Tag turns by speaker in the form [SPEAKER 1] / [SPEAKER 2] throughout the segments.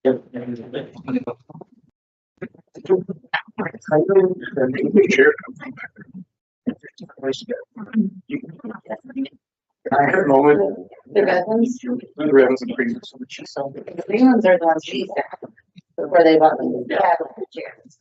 [SPEAKER 1] I had a moment.
[SPEAKER 2] The red ones?
[SPEAKER 1] The red ones and green ones.
[SPEAKER 2] The green ones are the ones she said, before they bought them. Yeah. Chairs.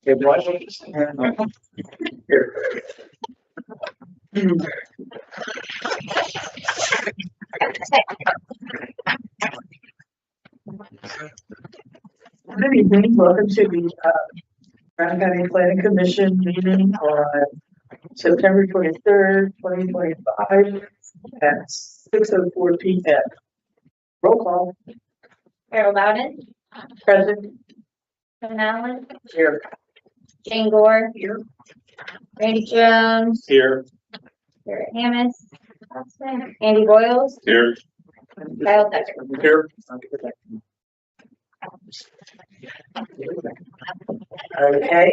[SPEAKER 1] It was. Here. Good evening, welcome to the Brown County Planning Commission meeting on September 23rd, 2025 at 6:04 p.m. Roll call.
[SPEAKER 2] Carol Bowden,
[SPEAKER 1] Present.
[SPEAKER 2] Kevin Allen,
[SPEAKER 1] Here.
[SPEAKER 2] Jane Gore,
[SPEAKER 1] Here.
[SPEAKER 2] Randy Jones,
[SPEAKER 1] Here.
[SPEAKER 2] Garrett Hammond, Andy Boyles,
[SPEAKER 1] Here.
[SPEAKER 2] Kyle Decker.
[SPEAKER 1] Here. Okay,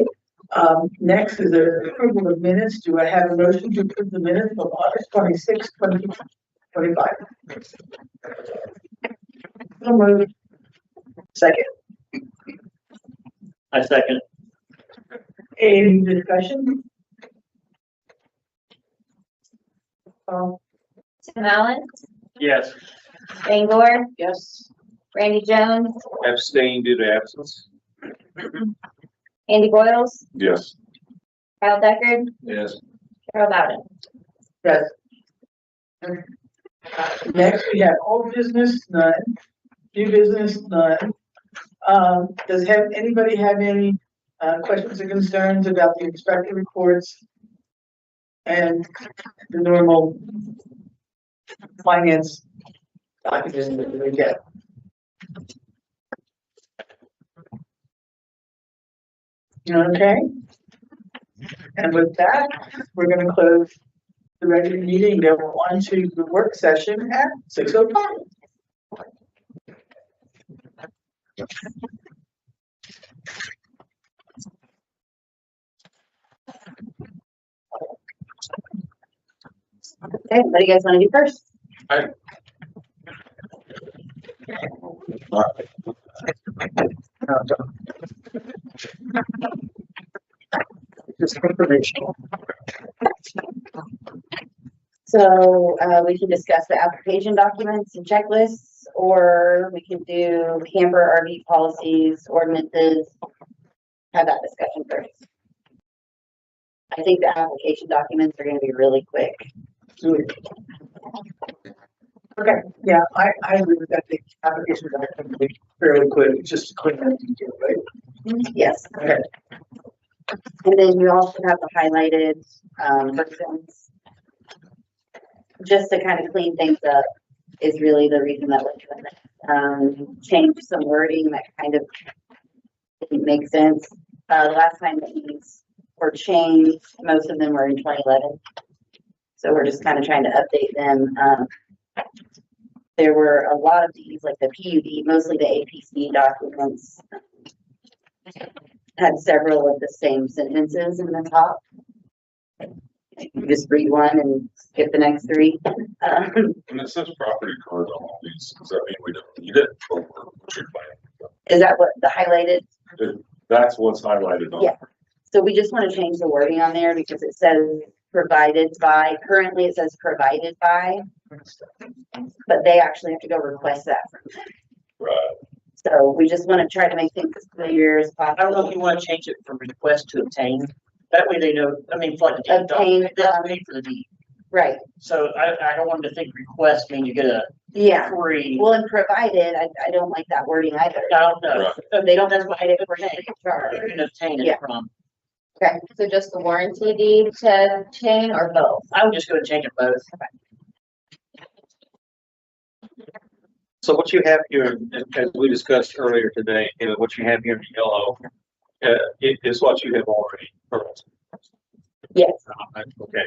[SPEAKER 1] next is the approval of minutes. Do I have a motion to approve the minutes of August 26, 2025? So moved. Second.
[SPEAKER 3] I second.
[SPEAKER 1] Any discussion?
[SPEAKER 2] Tim Allen,
[SPEAKER 3] Yes.
[SPEAKER 2] Jane Gore,
[SPEAKER 1] Yes.
[SPEAKER 2] Randy Jones,
[SPEAKER 3] Abstain due to absence.
[SPEAKER 2] Andy Boyles,
[SPEAKER 3] Yes.
[SPEAKER 2] Kyle Decker,
[SPEAKER 3] Yes.
[SPEAKER 2] Carol Bowden.
[SPEAKER 1] Yes. Next, we have old business, none. New business, none. Does anybody have any questions or concerns about the inspector reports and the normal finance documents that we get? Okay. And with that, we're going to close the regular meeting and go on to the work session at 6:05.
[SPEAKER 2] Okay, what do you guys want to do first?
[SPEAKER 1] Just information.
[SPEAKER 2] So we can discuss the application documents and checklists, or we can do camper RV policies, ordinances. Have that discussion first. I think the application documents are going to be really quick.
[SPEAKER 1] Okay, yeah, I agree with that. The applications are complete fairly quick. It's just clean and detail, right?
[SPEAKER 2] Yes.
[SPEAKER 1] Okay.
[SPEAKER 2] And then you also have the highlighted persons. Just to kind of clean things up is really the reason that we're doing this. Change some wording that kind of didn't make sense. The last time that these were changed, most of them were in 2011. So we're just kind of trying to update them. There were a lot of these, like the PUD, mostly the APC documents, had several of the same sentences in the top. You just read one and skip the next three.
[SPEAKER 4] When it says property card on all these, does that mean we don't need it? Or what's your plan?
[SPEAKER 2] Is that what the highlighted?
[SPEAKER 4] That's what's highlighted on.
[SPEAKER 2] Yeah. So we just want to change the wording on there because it says provided by, currently it says provided by, but they actually have to go request that from them.
[SPEAKER 4] Right.
[SPEAKER 2] So we just want to try to make things as clear as
[SPEAKER 5] I don't know if
[SPEAKER 2] possible.
[SPEAKER 5] you want to change it from request to obtain. That way they know, I mean, for the deed,
[SPEAKER 2] Obtain,
[SPEAKER 5] that's paid for the deed.
[SPEAKER 2] Right,
[SPEAKER 5] So I don't want them to think request means you get a
[SPEAKER 2] yeah.
[SPEAKER 5] free.
[SPEAKER 2] Well, and provided, I don't like that wording either.
[SPEAKER 5] I don't know.
[SPEAKER 2] They don't
[SPEAKER 5] That's
[SPEAKER 2] provide it for
[SPEAKER 5] obtain.
[SPEAKER 2] free of charge.
[SPEAKER 5] You can obtain
[SPEAKER 2] Yeah.
[SPEAKER 5] it from.
[SPEAKER 2] Okay,
[SPEAKER 6] So just the warranty deed to obtain or both?
[SPEAKER 5] I would just go and change it both.
[SPEAKER 3] So what you have here, as we discussed earlier today, what you have here in yellow, is what you have already. Correct.
[SPEAKER 2] yes,
[SPEAKER 3] Okay.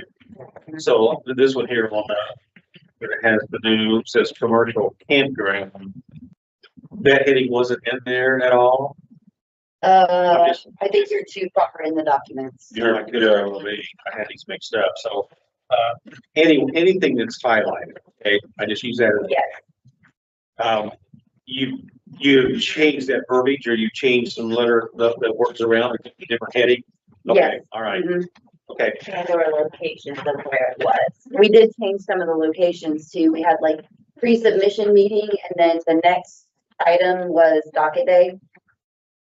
[SPEAKER 3] So this one here on it has the new, says commercial campground. That heading wasn't in there at all.
[SPEAKER 2] I think you're too far in the documents.
[SPEAKER 3] I had these mixed up. So, anything that's highlighted, okay, I just use that.
[SPEAKER 2] Yes,
[SPEAKER 3] You changed that verbiage or you changed some letter, the words around a different heading? Okay,
[SPEAKER 2] Yes.
[SPEAKER 3] all right,
[SPEAKER 2] mhm.
[SPEAKER 3] okay.
[SPEAKER 2] And there were locations of where it was. We did change some of the locations too. We had like pre-submission meeting and then the next item was docket day.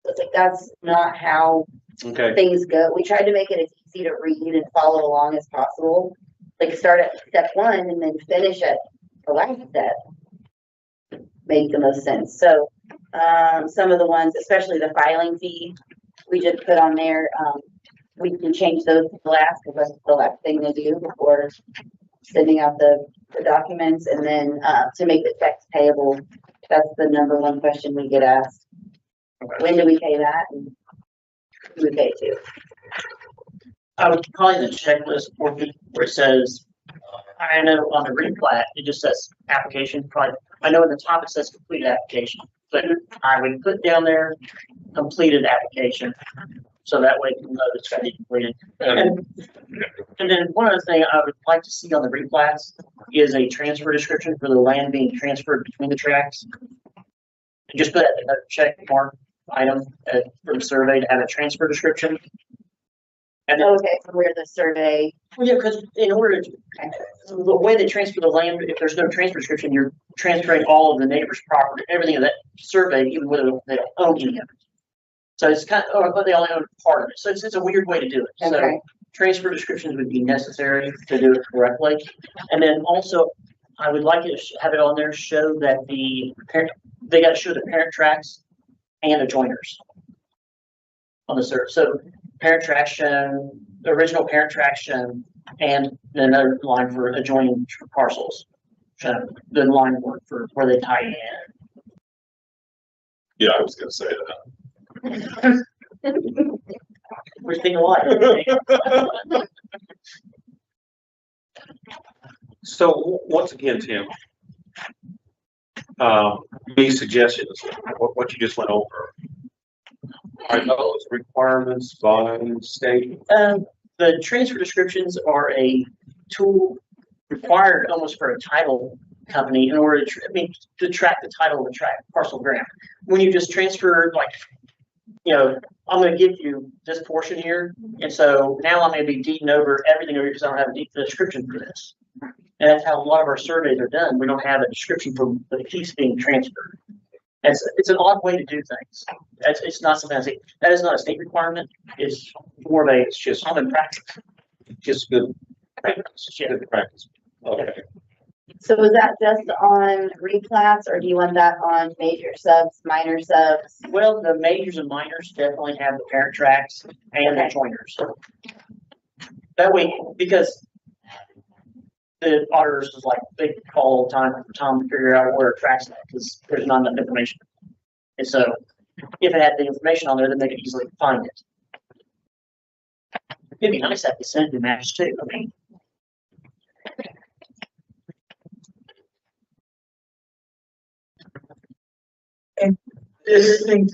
[SPEAKER 2] It's like, that's not how
[SPEAKER 3] Okay,
[SPEAKER 2] things go. We tried to make it as easy to read and follow along as possible. Like start at step one and then finish at the last step. Made the most sense. So, some of the ones, especially the filing fee, we just put on there, we can change those to last because that's the last thing to do before sending out the documents. And then, to make the checks payable, that's the number one question we get asked. When do we pay that? And who we pay to?
[SPEAKER 5] I would probably the checklist where it says, I know on the replat, it just says application, probably, I know at the top it says completed application, but I would put down there completed application. So that way you know it's got to be completed. And then one other thing I would like to see on the replats is a transfer description for the land being transferred between the tracks. And just put a check mark item for the survey to have a transfer description. And then,
[SPEAKER 2] Okay, so where the survey,
[SPEAKER 5] well, yeah, because in order to, the way they transfer the land, if there's no transfer description, you're transferring all of the neighbor's property, everything of that survey, even whether they don't own any of it. So it's kind of, but they only own part of it. So it's a weird way to do it. So
[SPEAKER 2] okay,
[SPEAKER 5] transfer descriptions would be necessary to do it correctly. And then also, I would like to have it on there, show that the parent, they got to show the parent tracks and adjoiners on the survey. So parent traction, the original parent traction, and then another line for adjoining parcels. The line work for where they tie in.
[SPEAKER 4] Yeah, I was gonna say that.
[SPEAKER 5] We're thinking alike.
[SPEAKER 3] so once again, Tim, these suggestions, what you just went over, are those requirements by state?
[SPEAKER 5] The transfer descriptions are a tool required almost for a title company in order to, to track the title of the parcel grant. When you just transfer, like, I'm going to give you this portion here, and so now I'm going to be deeding over everything over because I don't have a description for this. And that's how a lot of our surveys are done. We don't have a description for the piece being transferred. And it's an odd way to do things. It's not something that is not a state requirement. It's more of it's just common practice.
[SPEAKER 3] Just good
[SPEAKER 5] Practice, yeah.
[SPEAKER 3] good practice. Okay.
[SPEAKER 2] so is that just on replats or do you want that on major subs, minor subs?
[SPEAKER 5] Well, the majors and minors definitely have the parent tracks and the
[SPEAKER 2] Okay.
[SPEAKER 5] joiners. That way, because the auditors is like, they call all the time for Tom to figure out where it tracks that because there's not enough information. And so if it had the information on there, then they could easily find it. It'd be nice to have the send to match too.
[SPEAKER 1] This thing,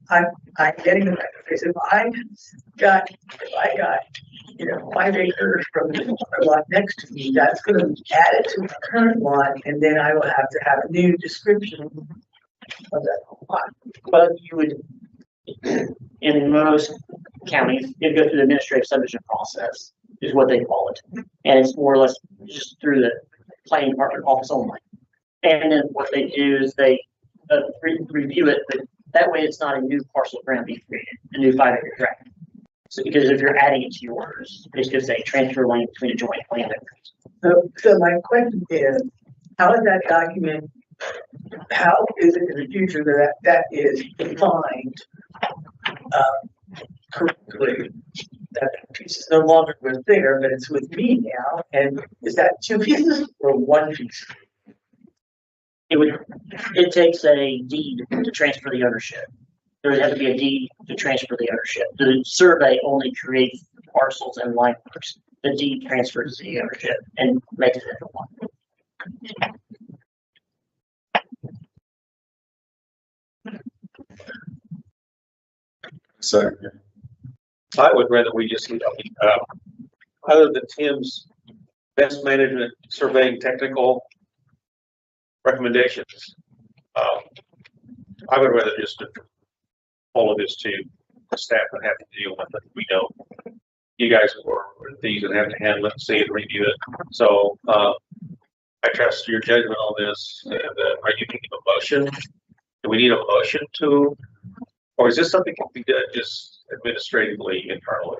[SPEAKER 1] I'm getting it. Because if I got, 5 acres from the other lot next to me, that's gonna be added to the current lot, and then I will have to have a new description
[SPEAKER 5] But you would, in most counties, you go through the administrative subdivision process, is what they call it. And it's more or less just through the planning department office only. And then what they do is they review it, but that way it's not a new parcel of ground being created, a new 5-acre tract. So because if you're adding it to yours, it's just a transfer line between adjoining landowners.
[SPEAKER 1] So my question is, how is that document, how is it in the future that is defined correctly? That piece is no longer with there, but it's with me now, and is that 2 pieces or 1 piece?
[SPEAKER 5] It takes a deed to transfer the ownership. There would have to be a deed to transfer the ownership. The survey only creates parcels and line marks. The deed transfers the ownership and makes it into one.
[SPEAKER 4] So,
[SPEAKER 3] I would rather we just, other than Tim's best management surveying technical recommendations, I would rather just follow this to the staff that have to deal with it. We know you guys are these that have to handle it, see it, review it. So I trust your judgment on this. And, are you thinking of a motion? Do we need a motion to, or is this something that can be done just administratively internally?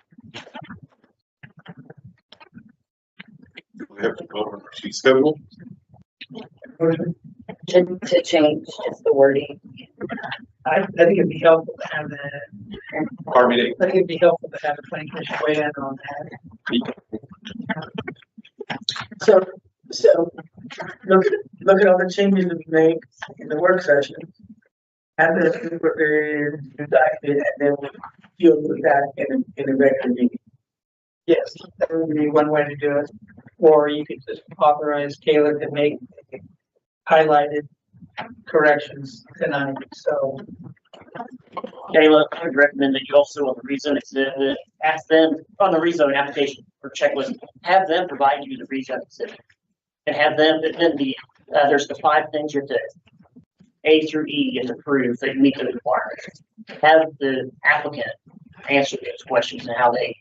[SPEAKER 4] we have to go over the sheet schedule.
[SPEAKER 2] To change just the wording.
[SPEAKER 1] I think it'd be helpful to have that.
[SPEAKER 3] Pardon me?
[SPEAKER 1] I think it'd be helpful to have the planning commission weigh in on that. So look at all the changes that we make in the work session. Have this prepared, document, and then we deal with that in a regular meeting. Yes, that would be one way to do it. Or you could just authorize Taylor to make highlighted corrections tonight, so.
[SPEAKER 5] Kayla, I would recommend that you also on the rezone exhibit, ask them on the rezone application or checklist, have them provide you the rezone exhibit. And have them, then there's the 5 things you have to, A through E, you have to prove that you meet the requirements. Have the applicant answer those questions and how they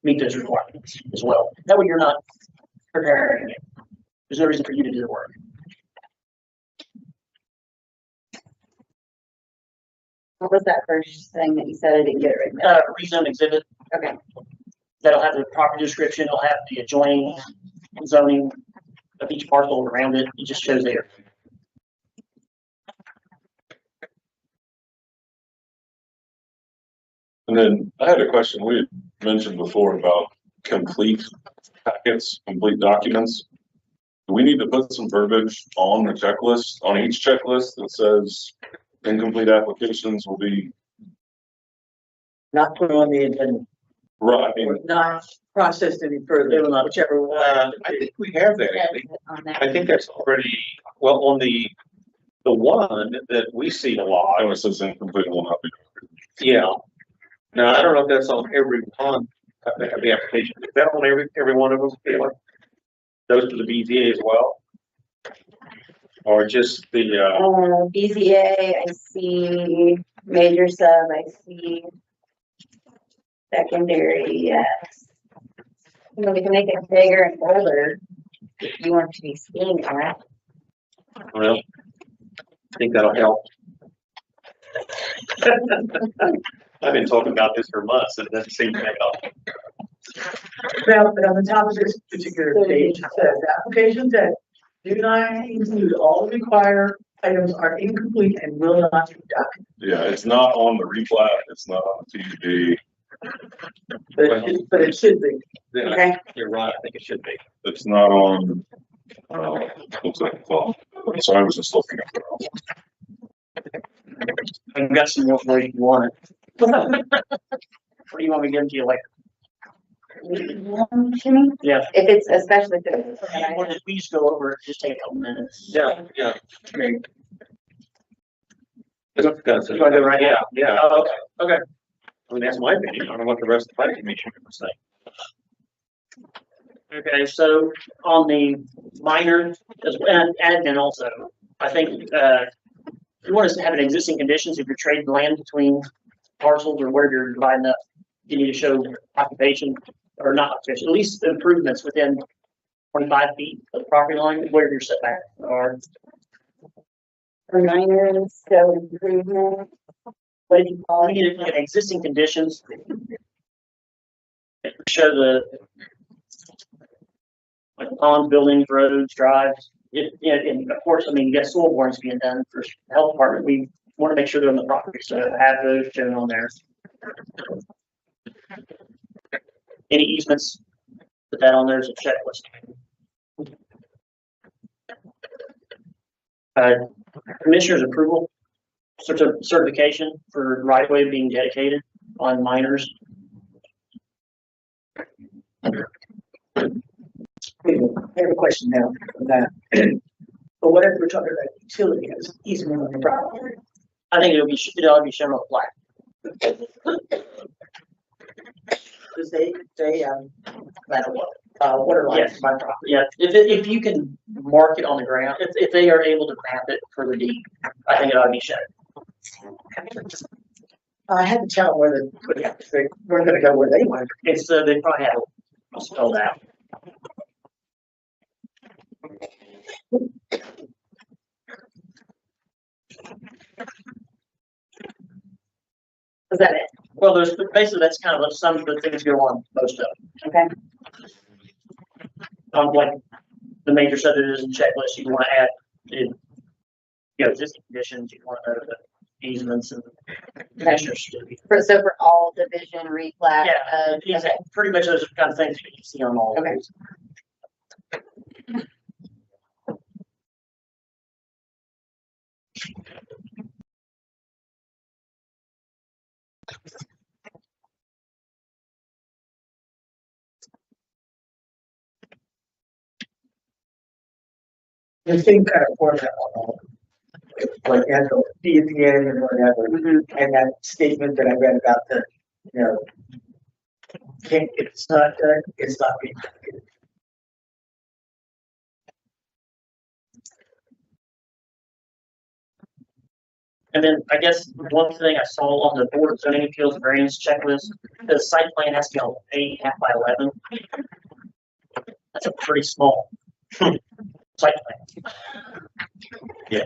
[SPEAKER 5] meet those requirements as well. That way you're not preparing it. There's no reason for you to do the work.
[SPEAKER 2] What was that first thing that you said? I didn't get it right now.
[SPEAKER 5] Rezone exhibit.
[SPEAKER 2] Okay.
[SPEAKER 5] That'll have the property description, it'll have the adjoining zoning of each parcel around it. It just shows there.
[SPEAKER 4] And then I had a question. We had mentioned before about complete packets, complete documents. Do we need to put some verbiage on the checklist, on each checklist that says incomplete applications will be
[SPEAKER 1] Not put on the agenda,
[SPEAKER 4] right? I
[SPEAKER 1] or
[SPEAKER 4] mean,
[SPEAKER 1] not processed any further, whichever one.
[SPEAKER 3] I think we have that, Andy.
[SPEAKER 2] On that.
[SPEAKER 3] I think that's already, well, on the one that we see a lot.
[SPEAKER 4] it says incomplete will not be.
[SPEAKER 3] Yeah. Now, I don't know if that's on every one of the application. Is that on every one of them? Taylor? Those to the BZA as well? Or just the,
[SPEAKER 2] BZA, I see major sub, I see secondary, yes. You know, we can make it bigger and bolder if you want to be seeing that.
[SPEAKER 3] well, I think that'll help. I've been talking about this for months and it doesn't seem to help.
[SPEAKER 1] Well, but on the top of this particular page, it says applications that do not include all required items are incomplete and will not be documented.
[SPEAKER 4] Yeah, it's not on the replat, it's not on the TD,
[SPEAKER 1] But it should be.
[SPEAKER 3] Yeah,
[SPEAKER 2] Okay.
[SPEAKER 3] you're right. I think it should be.
[SPEAKER 4] it's not on, what's that called? So I was just looking at it.
[SPEAKER 5] I've got some more for you if you want it. What do you want me to give them to you later? Yeah.
[SPEAKER 2] If it's especially if it's.
[SPEAKER 5] We just go over it, just take a couple minutes.
[SPEAKER 3] Yeah, yeah.
[SPEAKER 5] Great.
[SPEAKER 3] You want to go right now? Yeah.
[SPEAKER 5] Oh, okay.
[SPEAKER 3] I mean, that's my opinion. I don't know what the rest of the planning commission would say.
[SPEAKER 5] Okay, so on the minor, and admin also, I think, you want us to have an existing conditions if you're trading land between parcels or where you're dividing up. You need to show occupation or not occupation, at least improvements within 25 feet of the property line where your setback are.
[SPEAKER 2] For minors, so improvement. What did you call
[SPEAKER 5] We
[SPEAKER 2] it?
[SPEAKER 5] need to look at existing conditions. Show the like ponds, buildings, roads, drives. And of course, I mean, you got soil borings being done for the health department. We want to make sure they're on the property, so have those shown on there. Any easements, put that on there as a checklist. Commissioner's approval, certification for right of way being dedicated on minors.
[SPEAKER 1] I have a question now on that. But whatever we're talking about, utility has easement on the property.
[SPEAKER 5] I think it'll be shown on the plat.
[SPEAKER 1] Because they water lines.
[SPEAKER 5] Yes, my property. Yeah, if you can mark it on the ground, if they are able to map it for the deed, I think it ought to be shown.
[SPEAKER 1] I had to tell them where we're gonna go where they want.
[SPEAKER 5] It's they probably have it spelled out.
[SPEAKER 2] Was that it?
[SPEAKER 5] Well, there's basically that's kind of some of the things go on most of them.
[SPEAKER 2] Okay.
[SPEAKER 5] Like the major subdivision checklist, you want to add, you know, existing conditions, you want to know the easements and measures.
[SPEAKER 2] So for all division replat.
[SPEAKER 5] Yeah, exactly. Pretty much those are the kind of things you can see on all of
[SPEAKER 2] Okay.
[SPEAKER 5] these.
[SPEAKER 1] The same kind of format like has the B at the end and whatever, and that statement that I read about the, you know, if it's not done, it's not being done.
[SPEAKER 5] And then I guess one thing I saw on the Board of Zoning Appeals variance checklist, the site plan has to be on 8.5 by 11. That's a pretty small site plan. Yeah.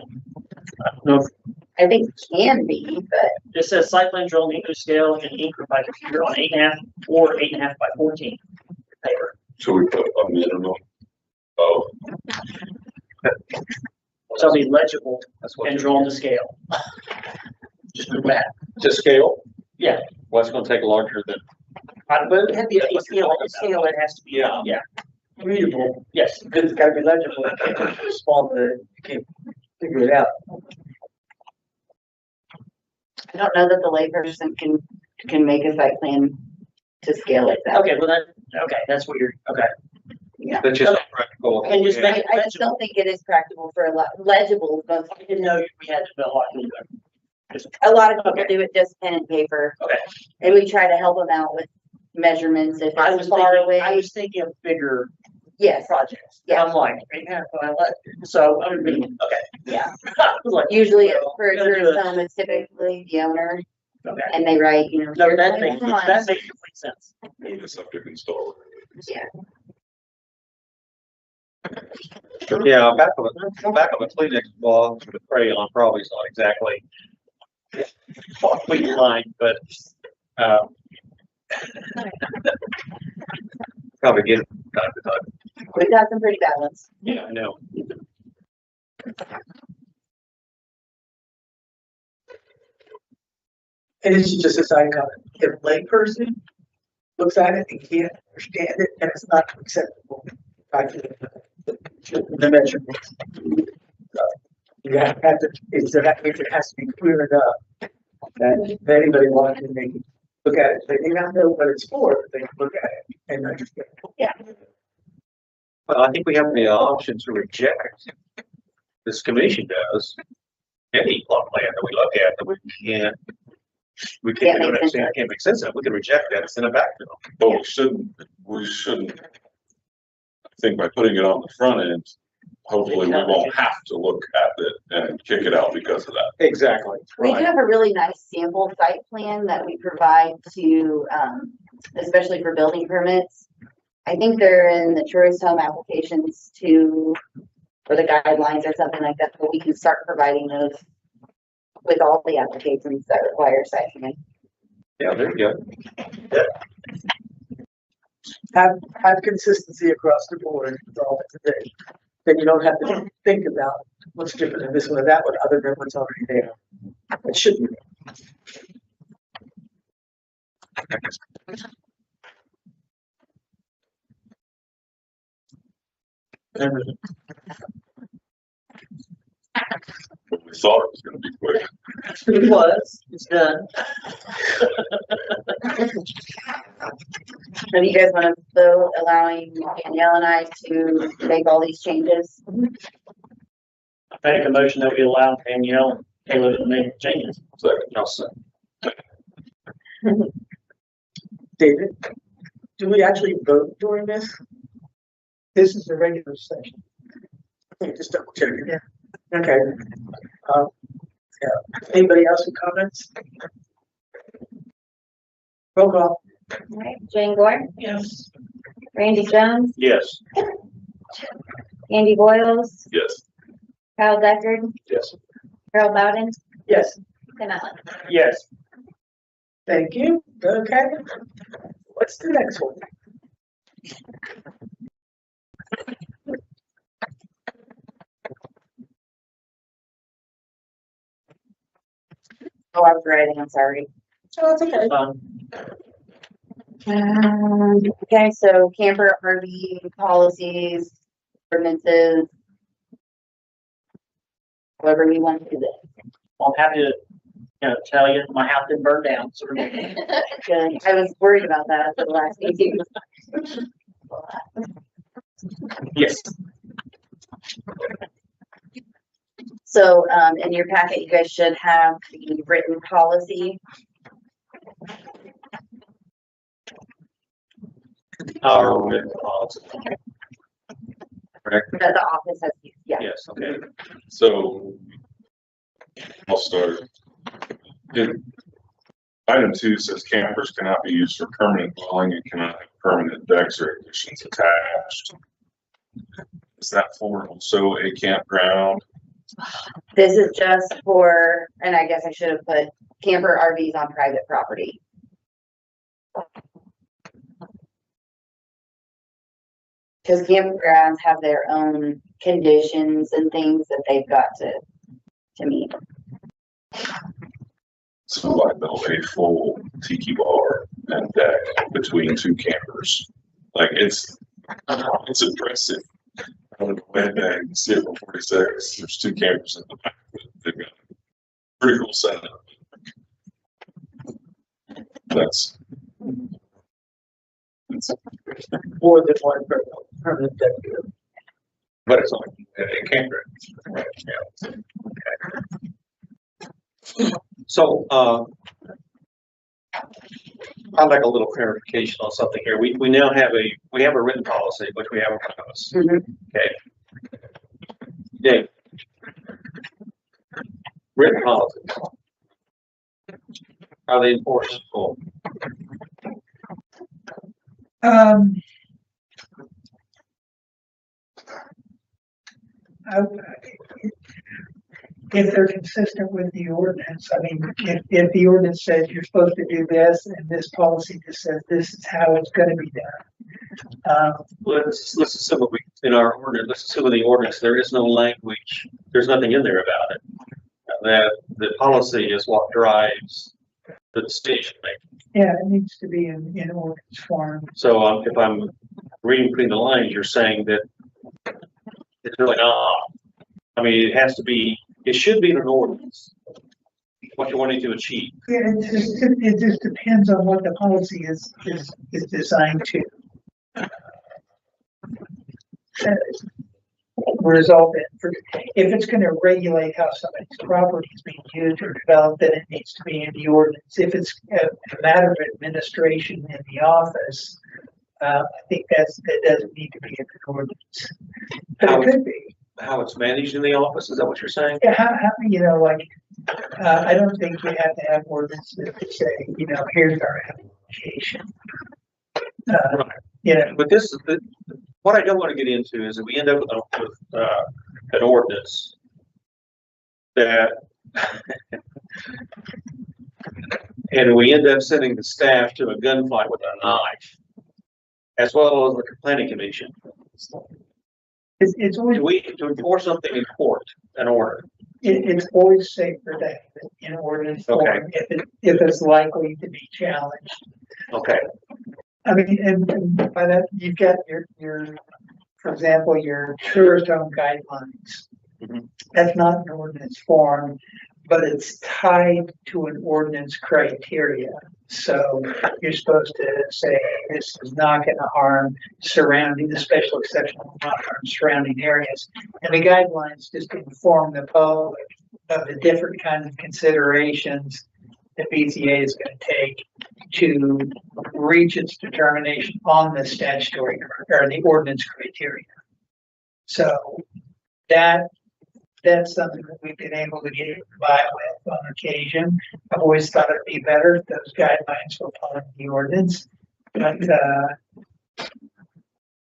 [SPEAKER 5] I don't know if
[SPEAKER 2] I think it can be, but
[SPEAKER 5] it says site plan drawn in scale and ink by computer on 8.5 or 8.5 by 14 paper.
[SPEAKER 4] So we put a minimum of,
[SPEAKER 5] So it'll be legible
[SPEAKER 3] That's what
[SPEAKER 5] and
[SPEAKER 3] you
[SPEAKER 5] drawn to scale. Just do that.
[SPEAKER 3] to scale.
[SPEAKER 5] Yeah.
[SPEAKER 3] Well, it's gonna take larger than.
[SPEAKER 5] But it had to be a scale, it has to be, yeah. Readable, yes.
[SPEAKER 1] Because it's gotta be legible, it can't be small, that you can't figure it out.
[SPEAKER 2] I don't know that the layperson can make a site plan to scale like that.
[SPEAKER 5] Okay, well that's what you're, okay.
[SPEAKER 3] That's just not practical.
[SPEAKER 5] And just make it
[SPEAKER 2] I just don't think it is practical for a lot, legible, but
[SPEAKER 5] I didn't know we had to build a lot of them.
[SPEAKER 2] a lot of people do it just pen and paper.
[SPEAKER 5] Okay.
[SPEAKER 2] And we try to help them out with measurements if it's far away.
[SPEAKER 5] I was thinking of bigger
[SPEAKER 2] Yes,
[SPEAKER 5] projects.
[SPEAKER 2] Yeah.
[SPEAKER 5] I'm like, so I would be, okay.
[SPEAKER 2] yeah.
[SPEAKER 5] I was like,
[SPEAKER 2] Usually
[SPEAKER 5] well,
[SPEAKER 2] for a
[SPEAKER 5] gonna do
[SPEAKER 2] tourist home, it's typically the owner
[SPEAKER 5] Okay.
[SPEAKER 2] and they write, you know.
[SPEAKER 5] No, that
[SPEAKER 2] here's
[SPEAKER 5] makes
[SPEAKER 2] my plan.
[SPEAKER 5] complete sense.
[SPEAKER 4] need a septic installer.
[SPEAKER 2] Yeah.
[SPEAKER 3] Yeah, back of a Kleenex box with a crayon probably is not exactly what we like, but, probably get it from time to time.
[SPEAKER 2] We've got some pretty bad ones.
[SPEAKER 3] Yeah, I know.
[SPEAKER 1] And it's just a side comment, if a layperson looks at it and can't understand it, then it's not acceptable. The measurements. You have to, it has to be clear enough that if anybody wants to make, look at it, they may not know what it's for, but they can look at it and understand.
[SPEAKER 3] Well, I think we have the option to reject. This commission does. Any plot plan that we look at that we
[SPEAKER 2] Can't
[SPEAKER 3] can't,
[SPEAKER 2] make sense of.
[SPEAKER 3] can't make sense of, we can reject that and send it back to them.
[SPEAKER 4] But we shouldn't, I think by putting it on the front end, hopefully we won't have to look at it and kick it out because of that.
[SPEAKER 3] Exactly.
[SPEAKER 2] We do have a really nice sample site plan that we provide to, especially for building permits. I think they're in the tourist home applications too, or the guidelines or something like that, but we can start providing those with all the applications that require site plan.
[SPEAKER 3] Yeah, there you go.
[SPEAKER 1] Have consistency across the board, is all that's today. Then you don't have to think about what's different in this one or that one, other than what's already there. It should be.
[SPEAKER 4] We thought it was gonna be quick.
[SPEAKER 5] It was, it's done.
[SPEAKER 2] So you guys want to vote allowing Danielle and I to make all these changes?
[SPEAKER 5] I make a motion that we allow Danielle, Taylor to make changes.
[SPEAKER 4] Second.
[SPEAKER 3] I'll say.
[SPEAKER 1] David, do we actually vote during this? This is a regular session. Okay, just double check. Yeah. Okay. Yeah. Anybody else with comments? Roll call.
[SPEAKER 6] Alright, Jane Gore,
[SPEAKER 1] Yes.
[SPEAKER 6] Randy Jones,
[SPEAKER 3] Yes.
[SPEAKER 6] Andy Boyles,
[SPEAKER 4] Yes.
[SPEAKER 6] Kyle Deckard,
[SPEAKER 3] Yes.
[SPEAKER 6] Carol Bowden,
[SPEAKER 1] Yes.
[SPEAKER 6] Tim Allen.
[SPEAKER 5] Yes.
[SPEAKER 1] Thank you. Okay. What's the next one?
[SPEAKER 2] Oh, I was writing, I'm sorry.
[SPEAKER 1] Oh, it's okay.
[SPEAKER 2] Okay, so camper RV policies, ordinances. However we want to do this.
[SPEAKER 5] I'm happy to, tell you, my house didn't burn down, so we're good.
[SPEAKER 2] Good. I was worried about that after the last meeting.
[SPEAKER 5] Yes.
[SPEAKER 2] So, in your packet, you guys should have the written policy.
[SPEAKER 3] Our written policy. Correct?
[SPEAKER 2] That the office has, yeah.
[SPEAKER 3] Yes, okay.
[SPEAKER 4] So I'll start. Item 2 says campers cannot be used for permanent dwelling and cannot have permanent decks or additions attached. Is that for also a campground?
[SPEAKER 2] This is just for, and I guess I should have put camper RVs on private property. Because campgrounds have their own conditions and things that they've got to meet.
[SPEAKER 4] So I built a full tiki bar and deck between 2 campers. Like it's impressive. I don't know when I can see it from 46. There's 2 campers in the back. They've got a pretty cool setup. That's
[SPEAKER 1] More than one permanent deck.
[SPEAKER 3] But it's only a campground. Yeah. Okay. So, I'd like a little clarification on something here. We now have a written policy, which we have in front of us. Okay. Dave. Written policy. Are they enforceable?
[SPEAKER 7] If they're consistent with the ordinance, I mean, if the ordinance says you're supposed to do this and this policy just says this is how it's gonna be done.
[SPEAKER 3] Let's assume in our ordinance, let's assume in the ordinance, there is no language, there's nothing in there about it. That the policy is what drives the decision making.
[SPEAKER 7] Yeah, it needs to be in ordinance form.
[SPEAKER 3] So if I'm reading between the lines, you're saying that it's really not. I mean, it should be in an ordinance, what you're wanting to achieve.
[SPEAKER 7] Yeah, it just depends on what the policy is designed to. Resolve it. If it's gonna regulate how somebody's property is being used or developed, then it needs to be in the ordinance. If it's a matter of administration in the office, I think that doesn't need to be in the ordinance. But it could be.
[SPEAKER 3] how it's managed in the office? Is that what you're saying?
[SPEAKER 7] Yeah, you know, like, I don't think you have to have ordinances that say, you know, here's our application. You know,
[SPEAKER 3] But this is what I don't want to get into is that we end up with an ordinance that, and we end up sending the staff to a gunfight with a knife, as well as with the planning commission.
[SPEAKER 7] it's always,
[SPEAKER 3] To enforce something in court, an order.
[SPEAKER 7] it's always safer to have it in ordinance form if it's likely to be challenged.
[SPEAKER 3] Okay.
[SPEAKER 7] I mean, and by that, you've got your, for example, your tourist home guidelines.
[SPEAKER 3] Mhm.
[SPEAKER 7] That's not an ordinance form, but it's tied to an ordinance criteria. So you're supposed to say, this is not gonna harm surrounding, the special exception will not harm surrounding areas. And the guidelines just inform the public of the different kinds of considerations the BZA is gonna take to reach its determination on the statutory or the ordinance criteria. So that's something that we've been able to get by with on occasion. I've always thought it'd be better if those guidelines were part of the ordinance, but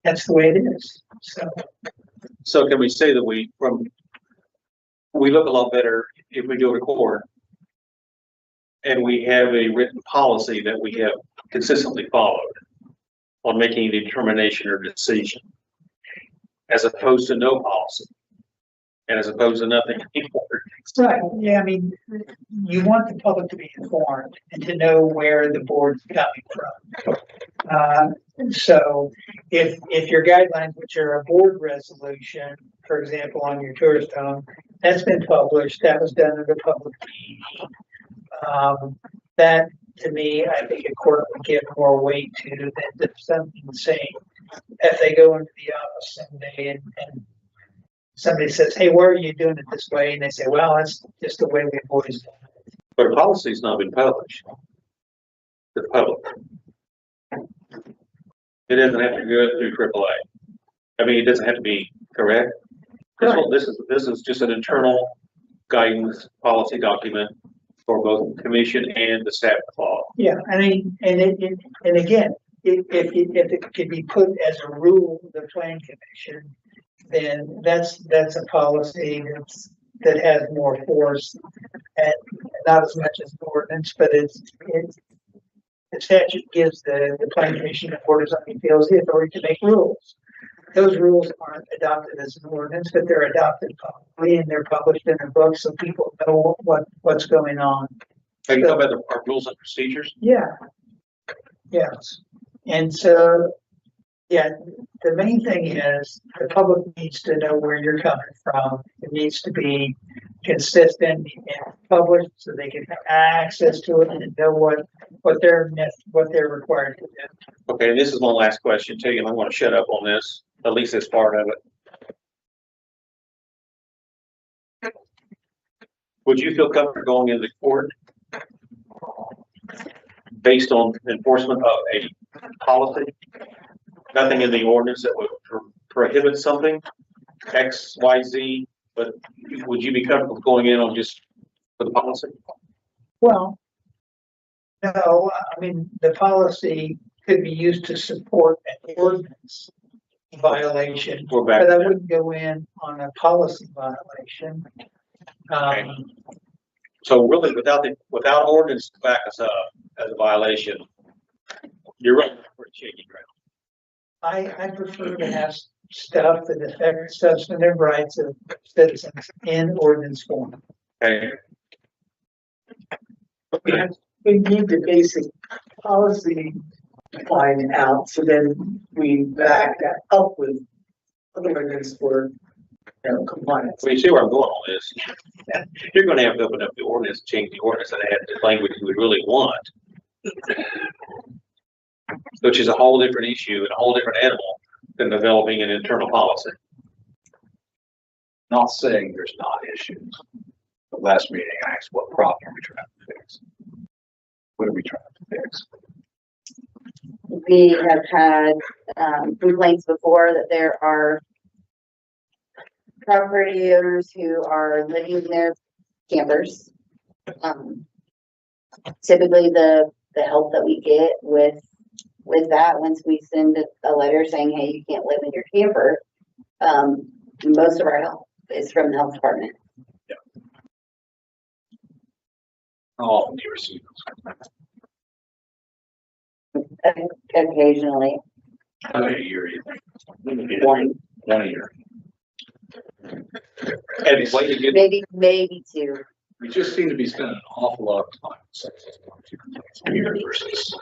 [SPEAKER 7] that's the way it is.
[SPEAKER 3] So can we say that we look a lot better if we go to court and we have a written policy that we have consistently followed on making a determination or decision, as opposed to no policy, and as opposed to nothing anymore.
[SPEAKER 7] Right, yeah, I mean, you want the public to be informed and to know where the board's coming from. So if your guidelines, which are a board resolution, for example, on your tourist home, that's been published, that was done at a public meeting. That, to me, I think a court would give more weight to than something saying, if they go into the office someday and somebody says, hey, why are you doing it this way? And they say, well, that's just the way we've always done it.
[SPEAKER 3] But a policy's not been published to the public. It doesn't have to go through AAA. I mean, it doesn't have to be correct. This is just an internal guidance policy document for both the commission and the staff clause.
[SPEAKER 7] Yeah, I mean, and again, if it could be put as a rule of the planning commission, then that's a policy that has more force and not as much as the ordinance, but it's the statute gives the planning commission the board of zoning appeals the authority to make rules. Those rules aren't adopted as an ordinance, but they're adopted publicly and they're published in a book so people know what's going on.
[SPEAKER 3] Are you talking about our rules and procedures?
[SPEAKER 7] Yeah. Yes. And so, yeah, the main thing is the public needs to know where you're coming from. It needs to be consistent and published so they can have access to it and know what they're required to do.
[SPEAKER 3] Okay, and this is my last question to you, and I'm going to shut up on this, at least this part of it. Would you feel comfortable going into court based on enforcement of a policy? Nothing in the ordinance that would prohibit something, X, Y, Z, but would you be comfortable going in on just for the policy?
[SPEAKER 7] Well, no, I mean, the policy could be used to support an ordinance violation,
[SPEAKER 3] We're back
[SPEAKER 7] but I
[SPEAKER 3] to that.
[SPEAKER 7] wouldn't go in on a policy violation.
[SPEAKER 3] Okay. So really, without ordinance to back us up as a violation, you're right, we're shaky ground.
[SPEAKER 7] I prefer to have stuff that affects substantive rights of citizens in ordinance form.
[SPEAKER 3] Okay.
[SPEAKER 1] We need the basic policy line out, so then we back that up with other ordinance for, compliance.
[SPEAKER 3] Well, you see where I'm going on this. You're going to have to open up the ordinance, change the ordinance, and add the language you would really want, which is a whole different issue and a whole different animal than developing an internal policy.
[SPEAKER 8] Not saying there's not issues. The last meeting, I asked, what problem are we trying to fix? What are we trying to fix?
[SPEAKER 2] We have had complaints before that there are property owners who are living in their campers. Typically the help that we get with that, once we send a letter saying, hey, you can't live in your camper, most of our help is from the health department.
[SPEAKER 8] All of you receive
[SPEAKER 2] Occasionally,
[SPEAKER 8] a year.
[SPEAKER 2] one,
[SPEAKER 8] 1 a year. And it's like you get,
[SPEAKER 2] maybe two.
[SPEAKER 8] we just seem to be spending an awful lot of time. Here versus,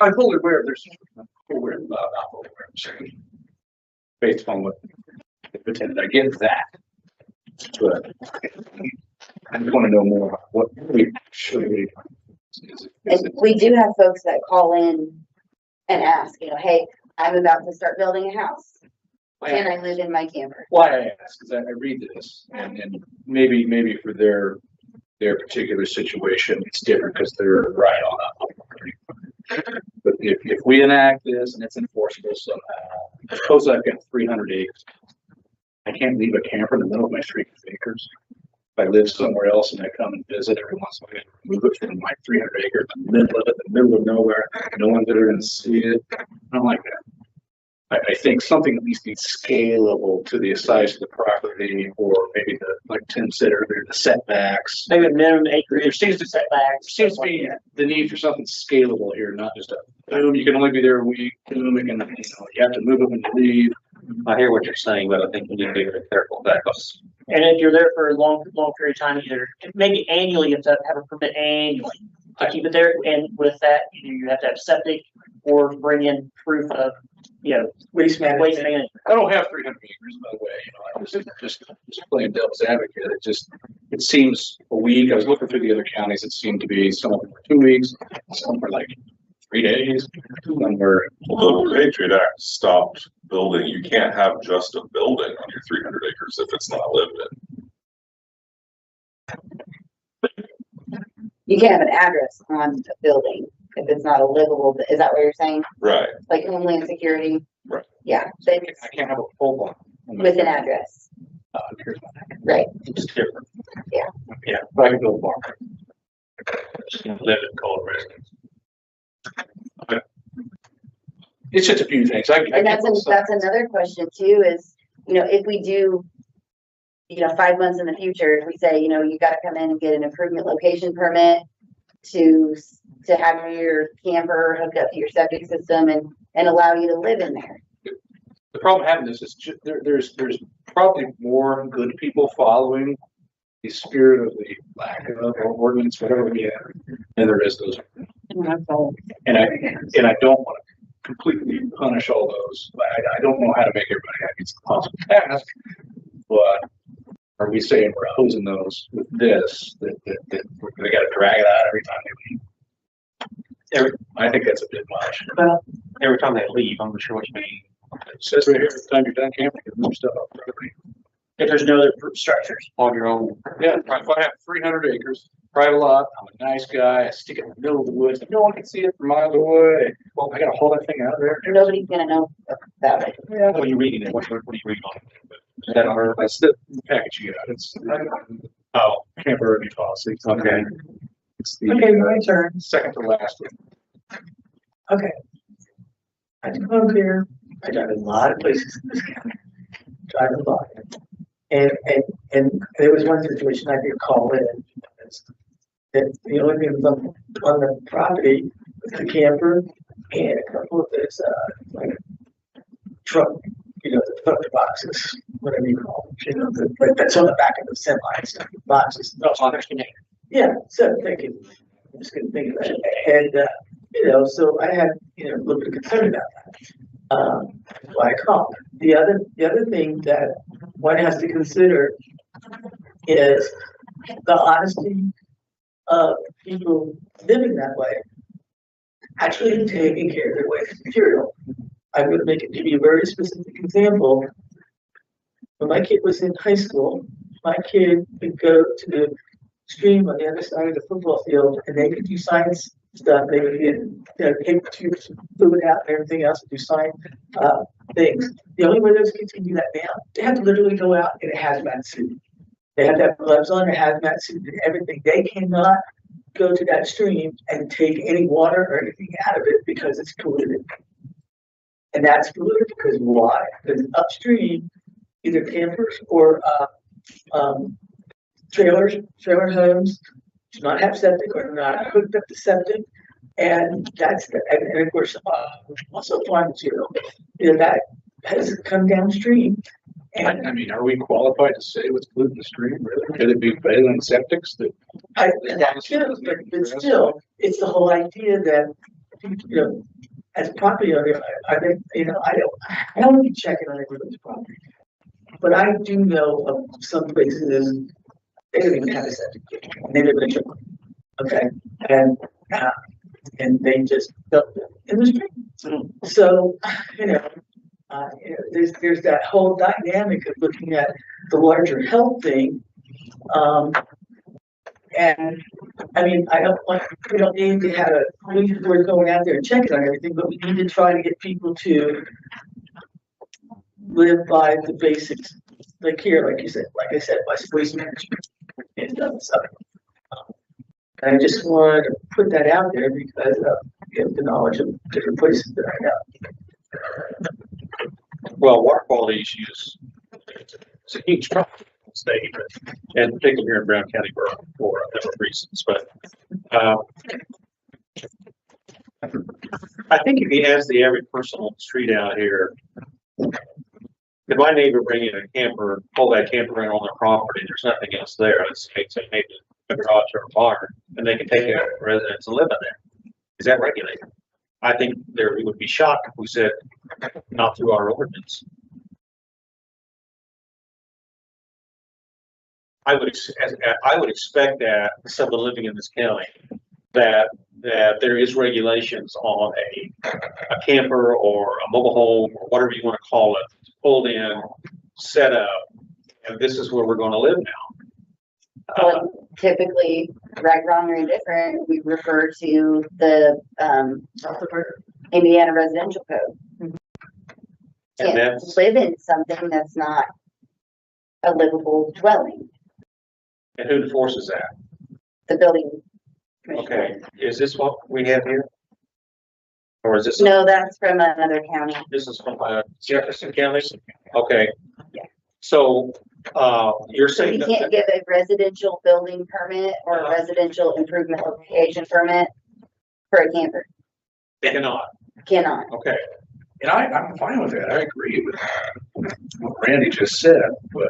[SPEAKER 8] I'm fully aware there's, I'm fully aware about, not fully aware, I'm saying, based on what they pretended, I get that. But I just want to know more about what we should be.
[SPEAKER 2] And we do have folks that call in and ask, hey, I'm about to start building a house. Can I live in my camper?
[SPEAKER 8] Why I ask, because I read this and maybe for their particular situation, it's different because they're right on that. But if we enact this and it's enforceable somehow, suppose I've got 300 acres. I can't leave a camper in the middle of my 300 acres. If I live somewhere else and I come and visit every once in a while, move it from my 300 acres to the middle of it, the middle of nowhere, no one's ever going to see it. I don't like that. I think something at least needs scalable to the size of the property, or maybe like Tim said earlier, the setbacks.
[SPEAKER 5] Maybe a minimum acreage.
[SPEAKER 8] There seems to seems to be the need for something scalable here, not just a boom. You can only be there a week. Boom, you have to move it when you leave.
[SPEAKER 3] I hear what you're saying, but I think we need to be very careful of that because
[SPEAKER 5] And if you're there for a long period of time, either maybe annually, you have to have a permit annually to keep it there. And with that, either you have to have septic or bring in proof of,
[SPEAKER 1] Waste management.
[SPEAKER 5] waste management.
[SPEAKER 8] I don't have 300 acres, by the way. I'm just playing devil's advocate. It seems a week. I was looking through the other counties. It seemed to be some of them were 2 weeks, some were like 3 days, some were.
[SPEAKER 4] Well, the Patriot Act stopped building. You can't have just a building on your 300 acres if it's not lived in.
[SPEAKER 2] You can't have an address on a building if it's not a livable, is that what you're saying?
[SPEAKER 4] Right.
[SPEAKER 2] Like Homeland Security?
[SPEAKER 4] Right.
[SPEAKER 2] Yeah,
[SPEAKER 8] I can't have a full one.
[SPEAKER 2] with an address,
[SPEAKER 8] Here's my address.
[SPEAKER 2] right?
[SPEAKER 8] It's different.
[SPEAKER 2] Yeah.
[SPEAKER 8] Yeah, but I can build a barn.
[SPEAKER 3] just live in cold residence.
[SPEAKER 8] It's just a few things.
[SPEAKER 2] And that's another question too, is, if we do, 5 months in the future, if we say, you gotta come in and get an improvement location permit to have your camper hooked up to your septic system and allow you to live in there.
[SPEAKER 8] The problem having this is there's probably more good people following the spirit of the lack of or ordinance, whatever we have, than there is those. And I don't want to completely punish all those. I don't know how to make everybody happy. It's a possible task, but are we saying we're hosing those with this that they got to drag it out every time they leave? I think that's a bit much.
[SPEAKER 3] Well, every time they leave, I'm not sure what you mean.
[SPEAKER 8] It says right here, every time you're done camping, you can move stuff up property.
[SPEAKER 5] If there's no other structures.
[SPEAKER 3] On your own.
[SPEAKER 8] Yeah, if I have 300 acres, private lot, I'm a nice guy, I stick it in the middle of the woods, no one can see it from miles away. Well, I gotta haul that thing out of there.
[SPEAKER 2] Nobody's gonna know about it.
[SPEAKER 8] Yeah.
[SPEAKER 3] What are you reading? What are you reading on? Is that our,
[SPEAKER 8] That's the package you got. It's,
[SPEAKER 3] oh,
[SPEAKER 8] camper RV policy.
[SPEAKER 3] okay.
[SPEAKER 8] It's the
[SPEAKER 1] Okay, my turn.
[SPEAKER 8] second to last one.
[SPEAKER 1] Okay. I come up here, I drive a lot of places in this county. Drive a lot. And there was one situation I could call in. That the only thing was on the property was the camper and a couple of those, like truck, the truck boxes, whatever you call them, that's on the back of the semi stuff, boxes.
[SPEAKER 5] Oh, understand.
[SPEAKER 1] Yeah, so thank you. I'm just gonna think about it. And, so I had, a little bit of concern about that. Why I called. The other thing that one has to consider is the honesty of people living that way, actually taking care of their waste material. I'm gonna give you a very specific example. When my kid was in high school, my kid could go to the stream on the other side of the football field and they could do science stuff, they would get, take tubes, fluid out and everything else, do sign, things. The only way those kids can do that now, they have to literally go out in a hazmat suit. They have to have gloves on, a hazmat suit, and everything. They cannot go to that stream and take any water or anything out of it because it's polluted. And that's polluted because why? Because upstream, either campers or trailer homes do not have septic or not hooked up to septic. And that's and of course, also farm material, that has come downstream. And
[SPEAKER 8] I mean, are we qualified to say what's polluting the stream, really? Could it be better than septics that?
[SPEAKER 1] That's true, but still, it's the whole idea that, as property owner, I think, I don't be checking on everybody's property. But I do know of some places, they don't even have a septic, they live in a trailer. Okay, and they just dump it in the stream. So, there's that whole dynamic of looking at the larger health thing. And I mean, we don't need to have a police force going out there and checking on everything, but we need to try to get people to live by the basics, like here, like I said, by waste management and stuff. And I just wanted to put that out there because of the knowledge of different places that I know.
[SPEAKER 3] Well, water quality issues, it's a huge problem in the state, and particularly here in Brown County for a number of reasons. But I think if you ask the average person on the street out here, if my neighbor bring in a camper, pull that camper in on their property, there's nothing else there. It's maybe a garage or a barn, and they can take a residence and live in there. Is that regulated? I think we would be shocked if we said not through our ordinance. I would expect that someone living in this county that there is regulations on a camper or a mobile home or whatever you want to call it, pulled in, set up, and this is where we're going to live now.
[SPEAKER 2] Well, typically, right, wrong, or indifferent, we refer to the Indiana Residential Code.
[SPEAKER 3] And
[SPEAKER 2] Can't live in something that's not a livable dwelling.
[SPEAKER 3] And who enforces that?
[SPEAKER 2] The building commissioner.
[SPEAKER 3] Okay, is this what we have here? Or is this?
[SPEAKER 2] No, that's from another county.
[SPEAKER 3] This is from Jefferson County? Okay.
[SPEAKER 2] Yeah.
[SPEAKER 3] So, you're saying
[SPEAKER 2] You
[SPEAKER 3] that.
[SPEAKER 2] can't give a residential building permit or a residential improvement location permit for a camper.
[SPEAKER 3] They cannot.
[SPEAKER 2] Cannot.
[SPEAKER 3] Okay.
[SPEAKER 8] And I'm fine with that. I agree with what Randy just said, but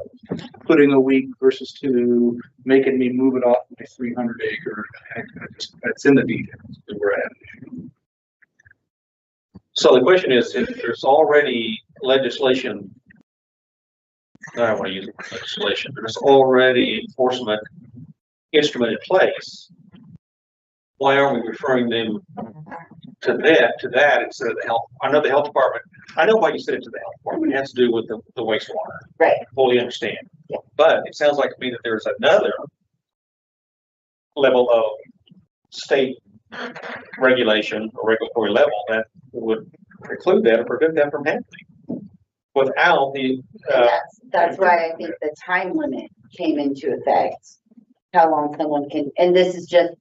[SPEAKER 8] putting a week versus 2, making me move it off my 300 acre, that's in the details that we're at.
[SPEAKER 3] So the question is, if there's already legislation, I don't want to use legislation, there's already enforcement instrument in place, why aren't we referring them to that instead of the health? I know the health department, I know why you said it to the health department. It has to do with the wastewater.
[SPEAKER 2] Right.
[SPEAKER 3] Fully understand.
[SPEAKER 2] Yeah.
[SPEAKER 3] But it sounds like to me that there's another level of state regulation or regulatory level that would preclude that or prevent that from happening without the.
[SPEAKER 2] That's why I think the time limit came into effect. How long someone can, and this is just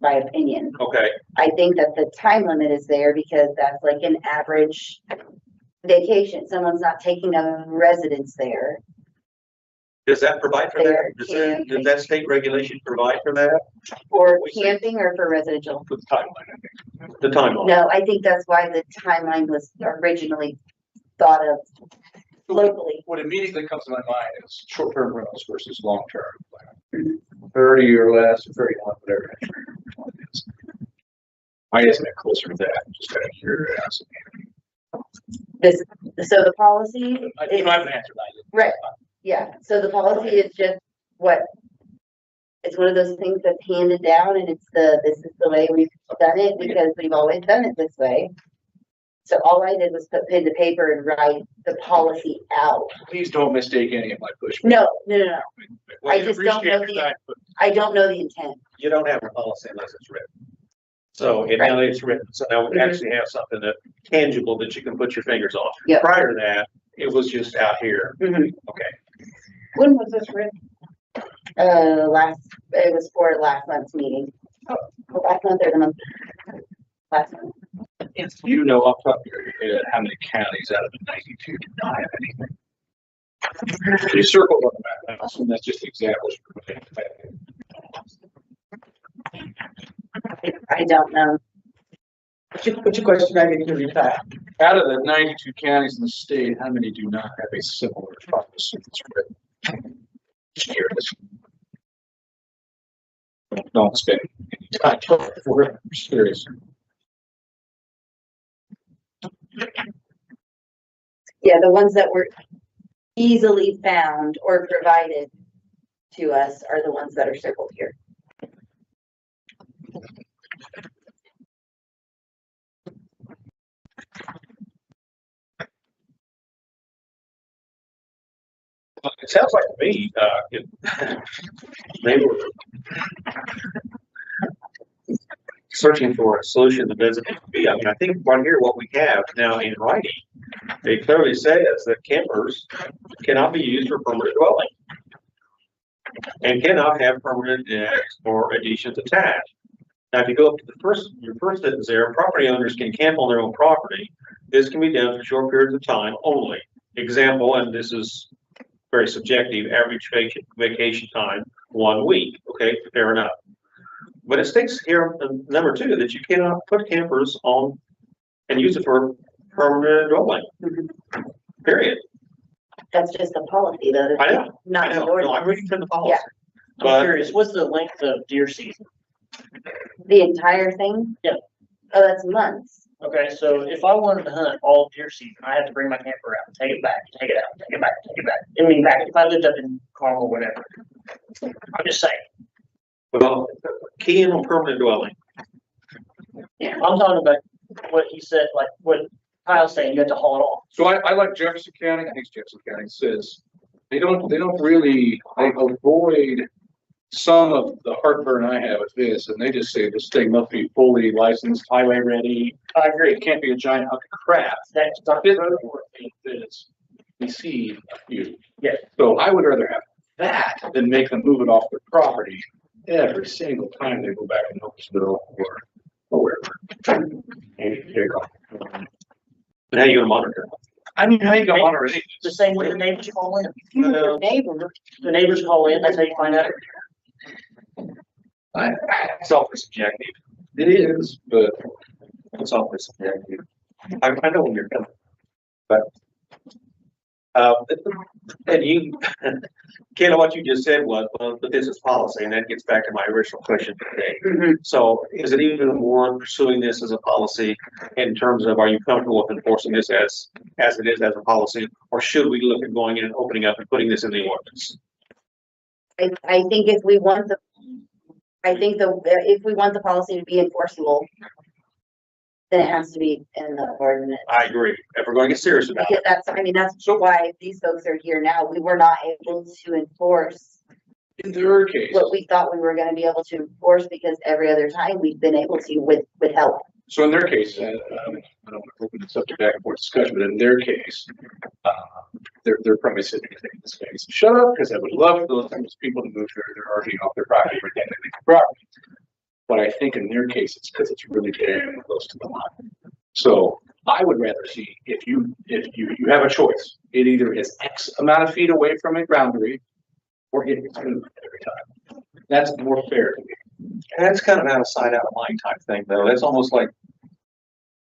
[SPEAKER 2] my opinion.
[SPEAKER 3] Okay.
[SPEAKER 2] I think that the time limit is there because that's like an average vacation. Someone's not taking a residence there.
[SPEAKER 3] Does that provide for that? Does that state regulation provide for that?
[SPEAKER 2] For camping or for residential?
[SPEAKER 8] The timeline.
[SPEAKER 3] The timeline.
[SPEAKER 2] No, I think that's why the timeline was originally thought of locally.
[SPEAKER 8] What immediately comes to my mind is short-term rentals versus long-term. 30 or less, 31, whatever. I estimate closer to that, just out of curiosity.
[SPEAKER 2] So the policy.
[SPEAKER 8] I haven't answered that.
[SPEAKER 2] Right. Yeah, so the policy is just it's one of those things that's handed down and this is the way we've done it because we've always done it this way. So all I did was put pen to paper and write the policy out.
[SPEAKER 8] Please don't mistake any of my pushback.
[SPEAKER 2] No.
[SPEAKER 3] Well,
[SPEAKER 2] I just don't know I don't know the intent.
[SPEAKER 3] You don't have a policy unless it's written. So, and now it's written, so now we actually have something that tangible that you can put your fingers on.
[SPEAKER 2] Yep.
[SPEAKER 3] Prior to that, it was just out here.
[SPEAKER 2] Mhm.
[SPEAKER 3] Okay.
[SPEAKER 1] When was this written?
[SPEAKER 2] It was for last month's meeting. Last month or the month? Last month.
[SPEAKER 8] You know, off the top of your head, how many counties out of the 92 do not have anything? You circled on the map, I assume that's just examples.
[SPEAKER 2] I don't know.
[SPEAKER 1] What's your question? I didn't hear you back.
[SPEAKER 8] Out of the 92 counties in the state, how many do not have a similar policy that's written? Just curious. Don't spend any time for it. I'm just curious.
[SPEAKER 2] Yeah, the ones that were easily found or provided to us are the ones that are circled here.
[SPEAKER 3] It sounds like to me, they were searching for a solution that doesn't have to be. I mean, I think right here, what we have now in writing, it clearly says that campers cannot be used for permanent dwelling and cannot have permanent decks or additions attached. Now, if you go up to your first sentence there, property owners can camp on their own property. This can be done for short periods of time only. Example, and this is very subjective, average vacation time, 1 week. Okay, fair enough. But it states here, number 2, that you cannot put campers on and use it for permanent dwelling. Period.
[SPEAKER 2] That's just a policy though.
[SPEAKER 3] I know.
[SPEAKER 2] Not
[SPEAKER 3] I
[SPEAKER 2] the
[SPEAKER 3] know. No, I'm
[SPEAKER 2] ordinance.
[SPEAKER 3] reading from the policy.
[SPEAKER 5] I'm
[SPEAKER 3] But
[SPEAKER 5] curious, what's the length of deer season?
[SPEAKER 2] The entire thing?
[SPEAKER 5] Yeah.
[SPEAKER 2] Oh, that's months.
[SPEAKER 5] Okay, so if I wanted to hunt all deer season, I have to bring my camper out, take it back, take it out, take it back, take it back. I mean, back, if I lived up in Carmel or whatever. I'm just saying,
[SPEAKER 3] well, key in on permanent dwelling.
[SPEAKER 5] I'm talking about what he said, like what Kyle's saying, you have to haul it off.
[SPEAKER 8] So I like Jefferson County, I think it's Jefferson County says, they don't really, they avoid some of the heartburn I have with this, and they just say this thing must be fully licensed, highway ready.
[SPEAKER 5] I agree,
[SPEAKER 8] It can't be a giant hunk of crap.
[SPEAKER 5] that's not
[SPEAKER 8] This
[SPEAKER 5] good.
[SPEAKER 8] is, we see you.
[SPEAKER 5] Yeah.
[SPEAKER 8] So I would rather have that than make them move it off their property every single time they go back in Oakville or wherever.
[SPEAKER 3] There you go. Now you're gonna monitor.
[SPEAKER 8] I mean, how you gonna monitor it?
[SPEAKER 5] The same way the neighbors call in.
[SPEAKER 2] Your neighbor.
[SPEAKER 5] The neighbors call in, that's how you find out.
[SPEAKER 3] It's awfully subjective.
[SPEAKER 8] It is, but
[SPEAKER 3] It's awfully subjective. I know when you're coming, but and you, Kayla, what you just said was, well, but this is policy, and that gets back to my original question today. So is it even more pursuing this as a policy in terms of, are you comfortable with enforcing this as it is as a policy, or should we look at going in and opening up and putting this in the ordinance?
[SPEAKER 2] I think if we want if we want the policy to be enforceable, then it has to be in the ordinance.
[SPEAKER 3] I agree. If we're going to get serious about
[SPEAKER 2] Because
[SPEAKER 3] it,
[SPEAKER 2] that's why these folks are here now. We were not able to enforce
[SPEAKER 8] in their case,
[SPEAKER 2] what we thought we were gonna be able to enforce because every other time we've been able to with help.
[SPEAKER 8] so in their case, I don't want to open this up to back and forth discussion, but in their case, they're probably sitting there thinking, this guy's shut up, because I would love for those types of people to move their RV off their property, pretend they leave the property. But I think in their case, it's because it's really damn close to the line. So I would rather see if you have a choice, it either is X amount of feet away from a boundary, or it gets moved every time. That's more fair to me.
[SPEAKER 3] and that's kind of out of sight, out of mind type thing, though. That's almost like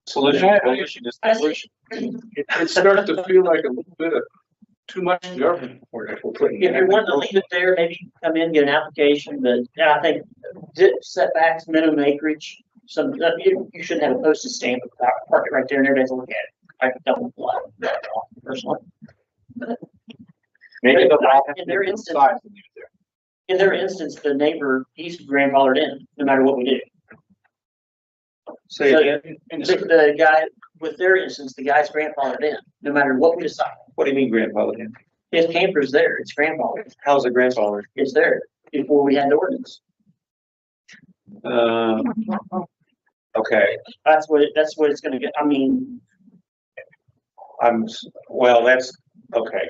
[SPEAKER 3] solution is solution.
[SPEAKER 8] It starts to feel like a little bit of too much government.
[SPEAKER 5] If you're wanting to leave it there, maybe come in, get an application, but yeah, I think setbacks, minimum acreage, you shouldn't have a postage stamp, park it right there and everybody's looking at it. I don't like that at all, personally.
[SPEAKER 8] Maybe they'll have
[SPEAKER 5] In their instance,
[SPEAKER 8] size and leave it there.
[SPEAKER 5] in their instance, the neighbor, he's grandfathered in, no matter what we do.
[SPEAKER 3] Say again?
[SPEAKER 5] The guy, with their instance, the guy's grandfathered in, no matter what we decide.
[SPEAKER 3] What do you mean grandfather?
[SPEAKER 5] His camper's there, it's grandfathered,
[SPEAKER 3] How's a grandfather?
[SPEAKER 5] it's there before we had the ordinance.
[SPEAKER 3] Okay,
[SPEAKER 5] That's what it's gonna get. I mean,
[SPEAKER 3] well, that's, okay.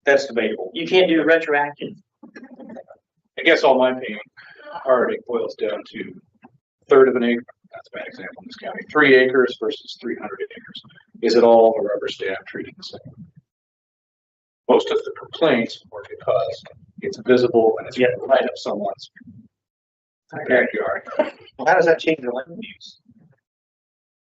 [SPEAKER 3] That's debatable.
[SPEAKER 5] you can't do retroactive.
[SPEAKER 8] I guess all my pain already boils down to third of an acre. That's a bad example in this county. 3 acres versus 300 acres. Is it all a rubber stamp treated the same? Most of the complaints are because it's visible and it's right up someone's backyard.
[SPEAKER 3] Well, how does that change the land use?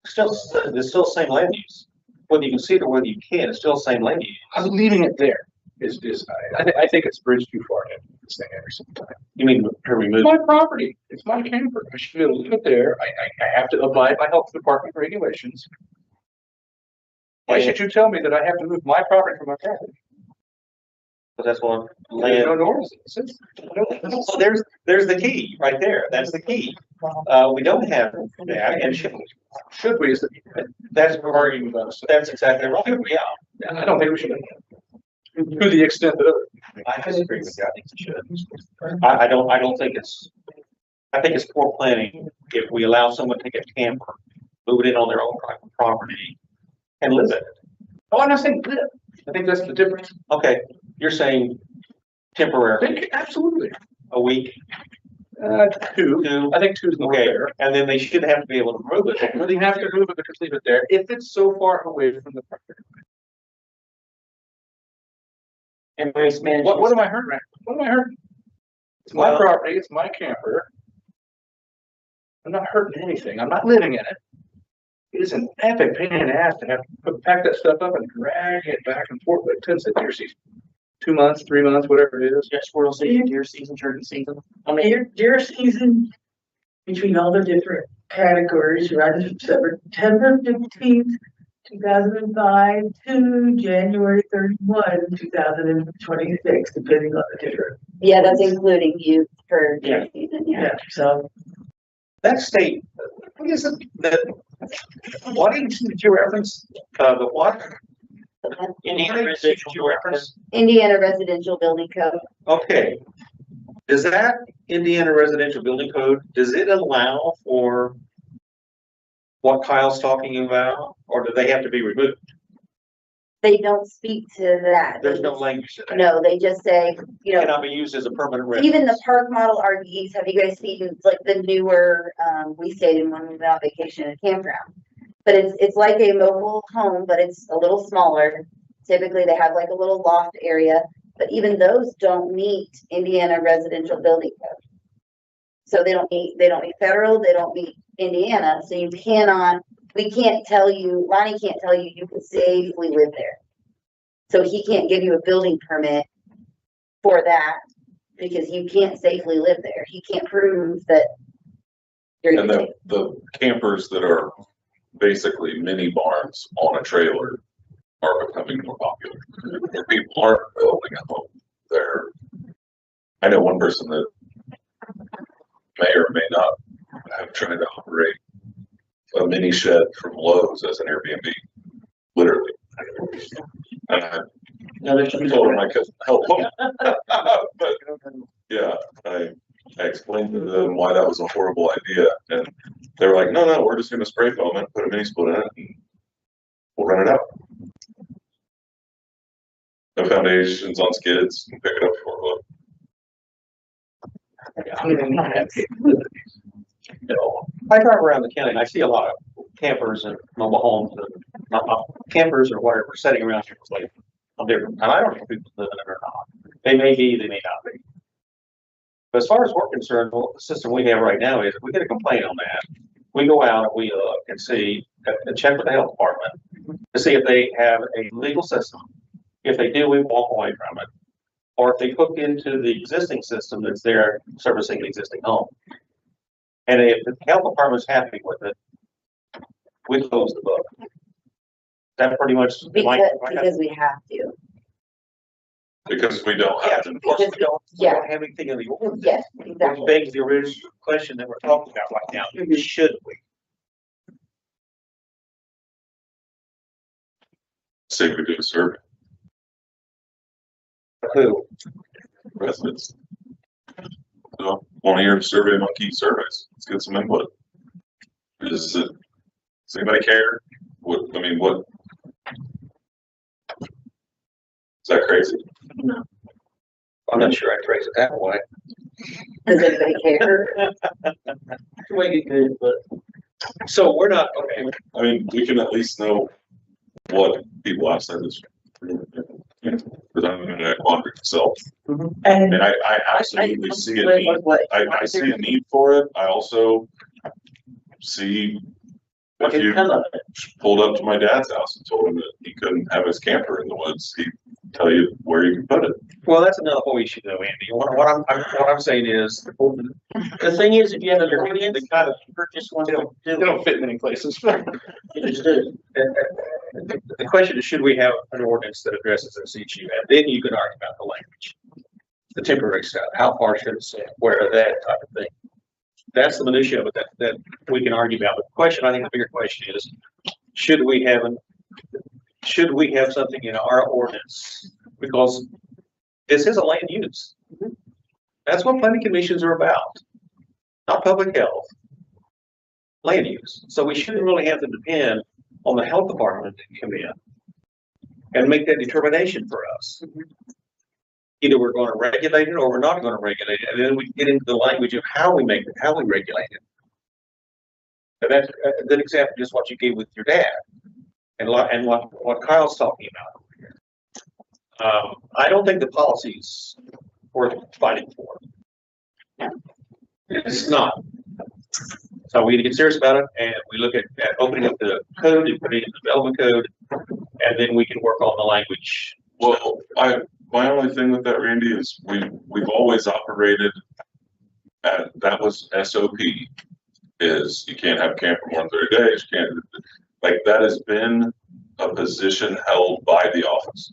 [SPEAKER 3] It's still the same land use. Whether you can see it or whether you can't, it's still the same land use.
[SPEAKER 8] I'm leaving it there. I think it's bridged too far to this thing every single time.
[SPEAKER 3] You mean to remove?
[SPEAKER 8] It's my property. It's my camper. I should be able to leave it there. I have to abide by health department regulations. Why should you tell me that I have to move my property from my property?
[SPEAKER 3] But that's what
[SPEAKER 8] There's no
[SPEAKER 3] land.
[SPEAKER 8] norms.
[SPEAKER 3] So there's the key right there. That's the key. We don't have that, and
[SPEAKER 8] Should we?
[SPEAKER 3] that's
[SPEAKER 8] We're arguing about it.
[SPEAKER 3] that's exactly right. Yeah,
[SPEAKER 8] I don't think we should. To the extent that.
[SPEAKER 3] I disagree with you. I think we should. I don't think I think it's poor planning if we allow someone to take a camper, move it in on their own private property, and live in it.
[SPEAKER 8] Oh, I'm not saying live. I think that's the difference.
[SPEAKER 3] Okay, you're saying temporary,
[SPEAKER 8] Absolutely.
[SPEAKER 3] a week,
[SPEAKER 8] 2.
[SPEAKER 3] two,
[SPEAKER 8] I think 2 is more
[SPEAKER 3] okay,
[SPEAKER 8] fair.
[SPEAKER 3] and then they should have to be able to move it.
[SPEAKER 8] But you have to move it, but just leave it there if it's so far away from the property.
[SPEAKER 5] And waste management.
[SPEAKER 8] What am I hurting? What am I hurting? It's my
[SPEAKER 3] Well-
[SPEAKER 8] property. It's my camper. I'm not hurting anything. I'm not living in it. It is an epic pain in the ass to have to pack that stuff up and drag it back and forth like 10 cents deer season. 2 months, 3 months, whatever it is.
[SPEAKER 5] Yeah, squirrel season, deer season, turkey season. I mean,
[SPEAKER 1] Deer season, between all the different categories, runs from September 15th, 2005 to January 31, 2026, depending on the different.
[SPEAKER 2] Yeah, that's including youth for deer
[SPEAKER 5] Yeah.
[SPEAKER 2] season, yeah.
[SPEAKER 1] Yeah, so
[SPEAKER 3] That state, what is it, what did you reference, the what?
[SPEAKER 5] Indiana
[SPEAKER 3] What did you reference?
[SPEAKER 2] Indiana Residential Building Code,
[SPEAKER 3] Okay. Does that Indiana Residential Building Code, does it allow for what Kyle's talking about, or do they have to be removed?
[SPEAKER 2] they don't speak to that.
[SPEAKER 3] There's no language to that.
[SPEAKER 2] No, they just say, you know,
[SPEAKER 3] Cannot be used as a permanent residence.
[SPEAKER 2] even the park model RVs, have you guys seen like the newer, we stayed in one without vacation at a campground. But it's like a mobile home, but it's a little smaller. Typically, they have like a little loft area, but even those don't meet Indiana Residential Building Code. So they don't meet federal, they don't meet Indiana, so you cannot, we can't tell you, Lonnie can't tell you you can safely live there. So he can't give you a building permit for that because you can't safely live there. He can't prove that you're
[SPEAKER 4] And
[SPEAKER 2] gonna
[SPEAKER 4] the campers that are basically mini barns on a trailer are becoming more popular. And people aren't building a home there. I know one person that may or may not have tried to operate a mini shed from Lowe's as an Airbnb, literally. And I
[SPEAKER 5] no, there's
[SPEAKER 4] told him I couldn't help him. But yeah, I explained to them why that was a horrible idea, and they were like, no, we're just gonna spray foam it, put a mini split in it, and we'll run it out. No foundations on skids, and pick it up for a look.
[SPEAKER 3] I drive around the county and I see a lot of campers and mobile homes and campers or whatever sitting around here like on different, and I don't know if people live in it or not. They may be, they may not be. But as far as we're concerned, well, the system we have right now is if we get a complaint on that, we go out and we look and see, and check with the health department to see if they have a legal system. If they do, we walk away from it. Or if they hook into the existing system that's there servicing the existing home. And if the health department's happy with it, we close the book. That pretty much.
[SPEAKER 2] because we have to.
[SPEAKER 4] Because we don't
[SPEAKER 3] Yeah,
[SPEAKER 4] have to
[SPEAKER 3] of course,
[SPEAKER 4] enforce
[SPEAKER 3] we don't, we
[SPEAKER 2] Yeah.
[SPEAKER 3] don't have anything in the ordinance.
[SPEAKER 2] Yes,
[SPEAKER 3] Which
[SPEAKER 2] exactly.
[SPEAKER 3] begs the original question that we're talking about right now, should we?
[SPEAKER 4] Say we do a survey,
[SPEAKER 3] Who?
[SPEAKER 4] residents. So, one of your survey monkey surveys, let's get some input. Does anybody care? What, I mean, what? Is that crazy?
[SPEAKER 3] I'm not sure I'd phrase it that way.
[SPEAKER 2] Does anybody care?
[SPEAKER 5] Make it good, but
[SPEAKER 3] So we're not, okay,
[SPEAKER 4] I mean, we can at least know what people outside this. Because I'm in that quadrant myself.
[SPEAKER 1] And
[SPEAKER 4] And I absolutely see a need. I see a need for it. I also see if you pulled up to my dad's house and told him that he couldn't have his camper in the woods, he'd tell you where you can put it.
[SPEAKER 3] well, that's another whole issue though, Andy. What I'm saying is,
[SPEAKER 5] the thing is, if you have an ordinance,
[SPEAKER 3] the kind of,
[SPEAKER 5] purchase one, don't
[SPEAKER 8] They
[SPEAKER 5] do
[SPEAKER 8] don't fit many places.
[SPEAKER 5] it. Just do
[SPEAKER 3] the question is, should we have an ordinance that addresses this issue? And then you can argue about the language. The temporary stuff, how far should it say, where, that type of thing. That's the minutia of it that we can argue about. But the question, I think the bigger question is, should we have something in our ordinance? Because this is a land use. That's what planning commissions are about, not public health. Land use. So we shouldn't really have to depend on the health department to come in and make that determination for us. Either we're going to regulate it or we're not going to regulate it, and then we get into the language of how we make it, how we regulate it. And that's a good example, just what you gave with your dad, and what Kyle's talking about over here. I don't think the policy's worth fighting for. It's not. So we need to get serious about it, and we look at opening up the code and putting it in the development code, and then we can work on the language.
[SPEAKER 4] Well, my only thing with that, Randy, is we've always operated at, that was SOP, is you can't have camper more than 30 days, you can't, like, that has been a position held by the office.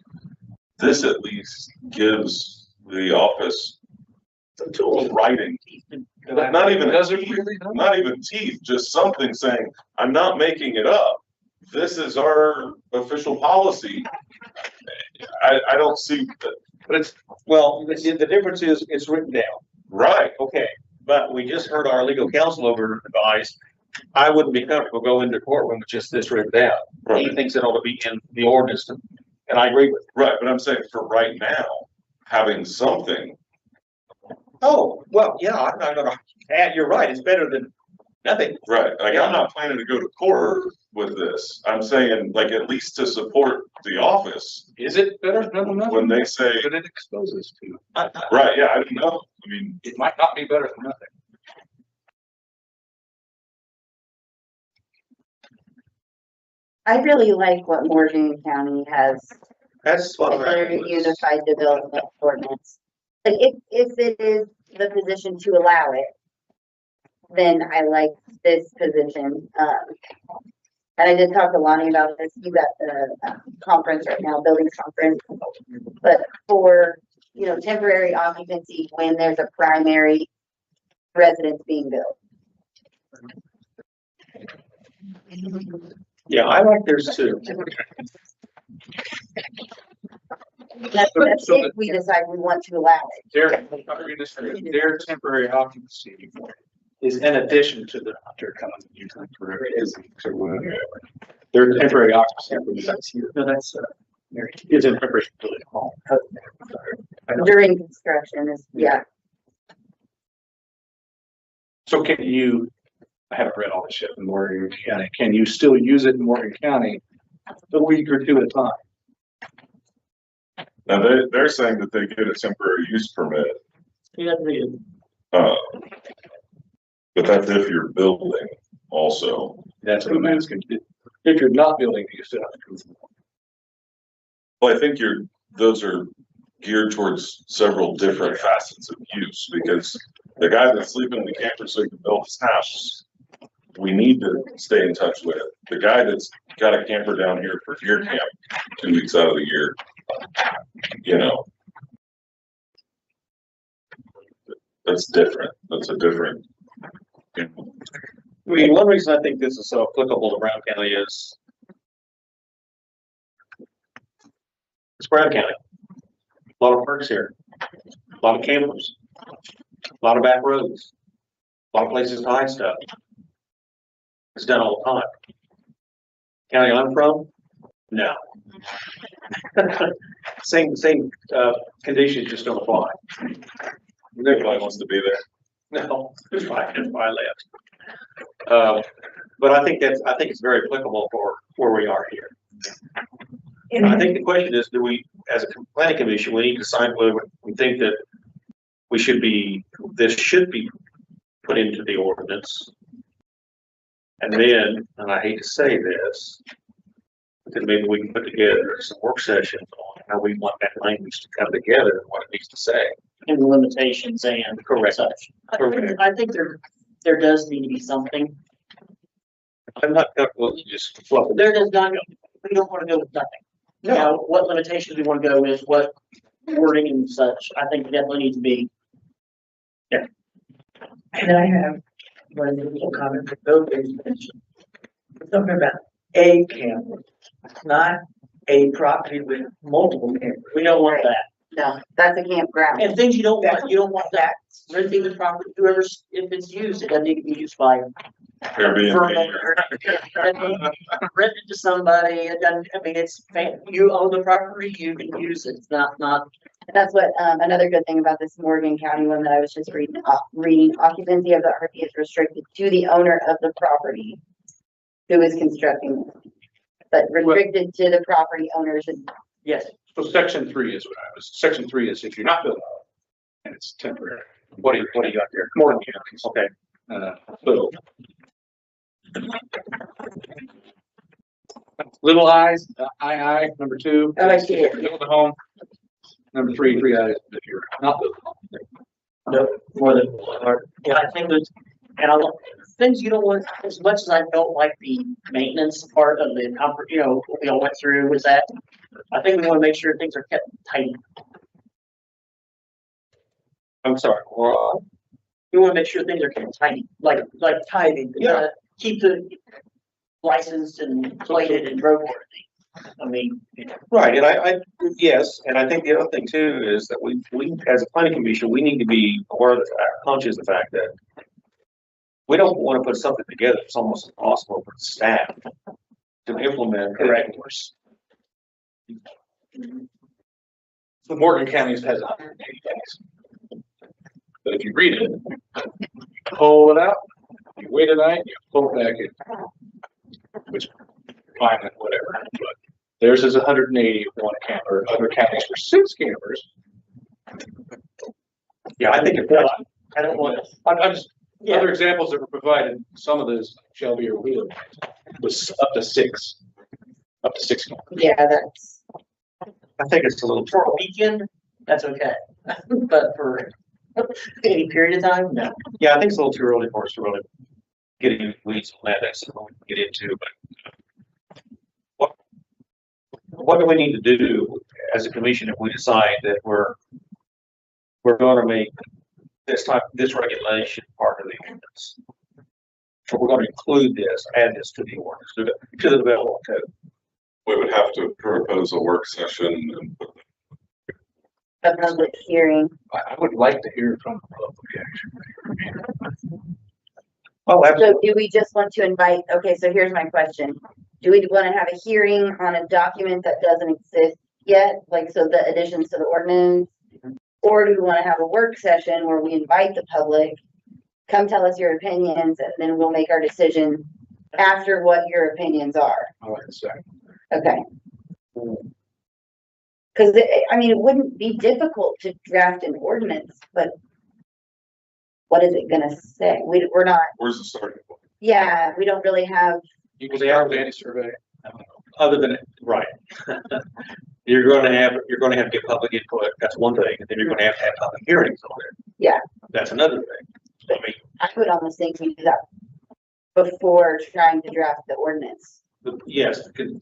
[SPEAKER 4] This at least gives the office the tool of writing, not even, not even teeth, just something saying, I'm not making it up. This is our official policy. I don't see that.
[SPEAKER 3] But it's, well, the difference is it's written down.
[SPEAKER 4] Right.
[SPEAKER 3] Okay, but we just heard our legal counsel over advise, I wouldn't be comfortable going into courtroom with just this written down. He thinks it ought to be in the ordinance, and I agree with him.
[SPEAKER 4] Right, but I'm saying for right now, having something.
[SPEAKER 3] Oh, well, yeah, I'm not gonna add, you're right, it's better than nothing.
[SPEAKER 4] Right, like I'm not planning to go to court with this. I'm saying, like, at least to support the office.
[SPEAKER 8] Is it better than nothing?
[SPEAKER 4] When they say,
[SPEAKER 8] But it exposes to.
[SPEAKER 4] right, yeah, I don't know. I mean,
[SPEAKER 8] It might not be better than nothing.
[SPEAKER 2] I really like what Morgan County has,
[SPEAKER 3] That's what
[SPEAKER 2] a
[SPEAKER 3] I'm
[SPEAKER 2] very unified development ordinance. Like, if it is the position to allow it, then I like this position. And I did talk to Lonnie about this. He's at the conference right now, buildings conference. But for, temporary occupancy when there's a primary residence being built.
[SPEAKER 3] Yeah, I like theirs too.
[SPEAKER 2] That's if we decide we want to allow it.
[SPEAKER 8] Their temporary occupancy is in addition to the hunter coming to use it for their temporary occupancy.
[SPEAKER 5] No, that's,
[SPEAKER 8] Is in preparation for the home.
[SPEAKER 2] During construction is, yeah.
[SPEAKER 8] So can you, I haven't read all this yet in Morgan County, can you still use it in Morgan County a week or two at a time?
[SPEAKER 4] now they're saying that they get a temporary use permit.
[SPEAKER 5] yeah, the-
[SPEAKER 4] But that's if you're building also.
[SPEAKER 8] That's what I'm asking. If you're not building, you still have to go through.
[SPEAKER 4] Well, I think those are geared towards several different facets of use, because the guy that's sleeping in the camper so he can build his house, we need to stay in touch with. The guy that's got a camper down here for deer camp 2 weeks out of the year, that's different. That's a different.
[SPEAKER 3] I mean, one reason I think this is so applicable to Brown County is it's Brown County. A lot of parks here, a lot of campers, a lot of back roads, a lot of places to hide stuff. It's done all the time. County I'm from, no. Same, conditions just don't apply.
[SPEAKER 4] Everybody wants to be there.
[SPEAKER 3] No, that's why I left. But I think it's very applicable for where we are here. And I think the question is, do we, as a planning commission, we need to decide whether we think that this should be put into the ordinance. And then, and I hate to say this, because maybe we can put together some work sessions on how we want that language to come together and what it needs to say.
[SPEAKER 5] And the limitations and
[SPEAKER 3] Correct.
[SPEAKER 5] such.
[SPEAKER 3] Correct.
[SPEAKER 5] I think there does need to be something.
[SPEAKER 3] I'm not comfortable with just fluff it.
[SPEAKER 5] There does not, we don't want to go with nothing. Now, what limitations we want to go with, what wording and such, I think definitely needs to be.
[SPEAKER 1] And I have one little comment that Bill just mentioned. We're talking about a camper, not a property with multiple campers.
[SPEAKER 5] We don't want that.
[SPEAKER 2] No, that's a campground.
[SPEAKER 5] And things you don't want that. Renting the property, whoever's, if it's used, it doesn't need to be used by.
[SPEAKER 4] Airbnb.
[SPEAKER 5] Rent it to somebody, it doesn't, I mean, you own the property, you can use it, it's not.
[SPEAKER 2] That's what, another good thing about this Morgan County one that I was just reading, occupancy of the RV is restricted to the owner of the property who is constructing, but restricted to the property owners. And
[SPEAKER 5] Yes.
[SPEAKER 8] So section 3 is what section 3 is if you're not building and it's temporary.
[SPEAKER 3] What do you got there?
[SPEAKER 8] More counties.
[SPEAKER 3] Okay.
[SPEAKER 8] So. Little eyes, I, number 2.
[SPEAKER 2] Oh, I see it.
[SPEAKER 8] Build a home. Number 3, 3 eyes if you're not building a home.
[SPEAKER 5] No, more than, yeah, I think there's, and things you don't want, as much as I don't like the maintenance part of the comfort, what we all went through was that, I think we want to make sure things are kept tight.
[SPEAKER 3] I'm sorry. Well,
[SPEAKER 5] We want to make sure things are kept tight, like tidy,
[SPEAKER 3] Yeah.
[SPEAKER 5] keep the licensed and plated and roadworthy. I mean,
[SPEAKER 3] right, and I yes, and I think the other thing too is that we as a planning commission, we need to be aware of the fact, conscious of the fact that we don't want to put something together that's almost impossible for the staff to implement.
[SPEAKER 5] Correct.
[SPEAKER 8] The Morgan County has 180 days. But if you read it, you pull it out, you wait a night, you pull it back in. Which fine, whatever, but theirs is 180 for one camper, other counties for 6 campers.
[SPEAKER 3] Yeah, I think
[SPEAKER 5] I don't want to.
[SPEAKER 8] I'm just, other examples that were provided, some of those Shelby or Wheeler was up to 6 campers.
[SPEAKER 2] yeah, that's,
[SPEAKER 3] I think it's a little
[SPEAKER 5] For a weekend, that's okay, but for any period of time, no.
[SPEAKER 3] yeah, I think it's a little too early for us to really get into weeds on that. That's something we can get into, but what do we need to do as a commission if we decide that we're going to make this regulation part of the ordinance? So we're going to include this, add this to the ordinance, to the development code.
[SPEAKER 4] We would have to propose a work session and put
[SPEAKER 2] a public hearing.
[SPEAKER 8] I would like to hear from the public, actually.
[SPEAKER 3] Oh,
[SPEAKER 2] So do we just want to invite, okay, so here's my question. Do we want to have a hearing on a document that doesn't exist yet? Like, so the additions to the ordinance? Or do we want to have a work session where we invite the public, come tell us your opinions, and then we'll make our decision after what your opinions are?
[SPEAKER 8] I like to say.
[SPEAKER 2] Okay. Cause I mean, it wouldn't be difficult to draft an ordinance, but what is it gonna say? We're not,
[SPEAKER 4] where's the starting point?
[SPEAKER 2] yeah, we don't really have,
[SPEAKER 8] You can start with any survey.
[SPEAKER 3] other than right. You're going to have to get public input. That's one thing, and then you're going to have public hearings on it.
[SPEAKER 2] Yeah.
[SPEAKER 3] That's another thing. I mean,
[SPEAKER 2] I would almost think we do that before trying to draft the ordinance.
[SPEAKER 3] yes, to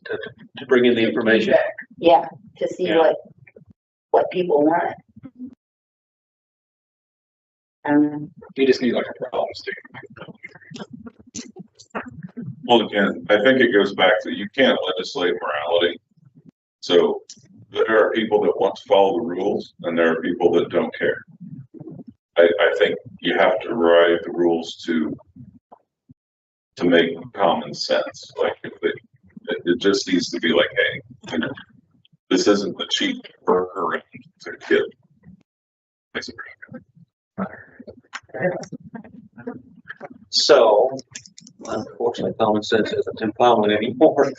[SPEAKER 3] bring in the information.
[SPEAKER 2] Yeah, to see
[SPEAKER 3] Yeah.
[SPEAKER 2] what people want.
[SPEAKER 8] You just need like a problem statement.
[SPEAKER 4] Well, again, I think it goes back to, you can't legislate morality. So there are people that want to follow the rules and there are people that don't care. I think you have to write the rules to to make common sense. Like if it just needs to be like, hey, you know, this isn't the cheap burger and it's a kid.
[SPEAKER 3] So, unfortunately, common sense isn't in common anymore.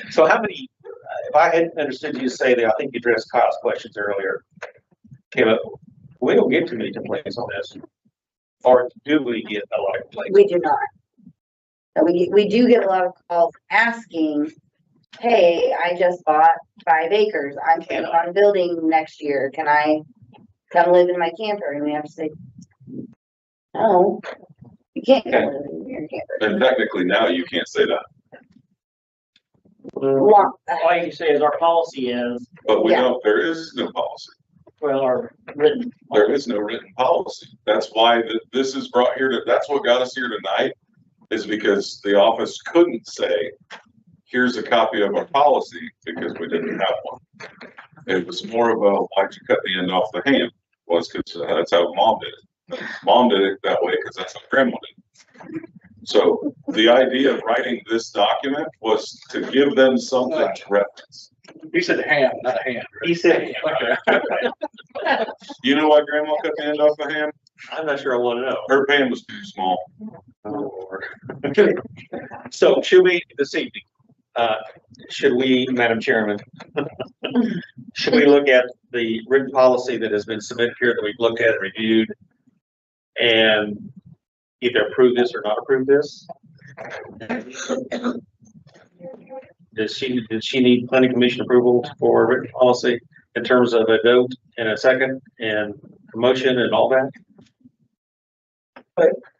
[SPEAKER 3] So how many, if I had understood you say that, I think you addressed Kyle's questions earlier. Kayla, we don't get too many complaints on this. Or do we get a lot of complaints?
[SPEAKER 2] We do not. And we do get a lot of calls asking, hey, I just bought 5 acres. I'm planning on building next year. Can I come live in my camper? And we have to say, no, you can't come live in your camper.
[SPEAKER 4] And technically now you can't say that,
[SPEAKER 2] Well,
[SPEAKER 5] All you say is our policy is,
[SPEAKER 4] but we
[SPEAKER 2] Yeah.
[SPEAKER 4] don't, there is no policy.
[SPEAKER 5] well, our written.
[SPEAKER 4] There is no written policy. That's why this is brought here that's what got us here tonight, is because the office couldn't say, here's a copy of our policy, because we didn't have one. It was more of a, why'd you cut the end off the hand? Was because that's how mom did it. Mom did it that way because that's how grandma did it. So the idea of writing this document was to give them something to reference.
[SPEAKER 8] He said ham, not a hand.
[SPEAKER 3] He said,
[SPEAKER 4] You know why grandma cut the end off the hand?
[SPEAKER 3] I'm not sure I want to know.
[SPEAKER 4] Her pan was too small.
[SPEAKER 3] So should we, this evening, should we, Madam Chairman, should we look at the written policy that has been submitted here that we've looked at and reviewed and either approve this or not approve this? Did she need planning commission approval for a written policy in terms of a vote and a second and promotion and all that?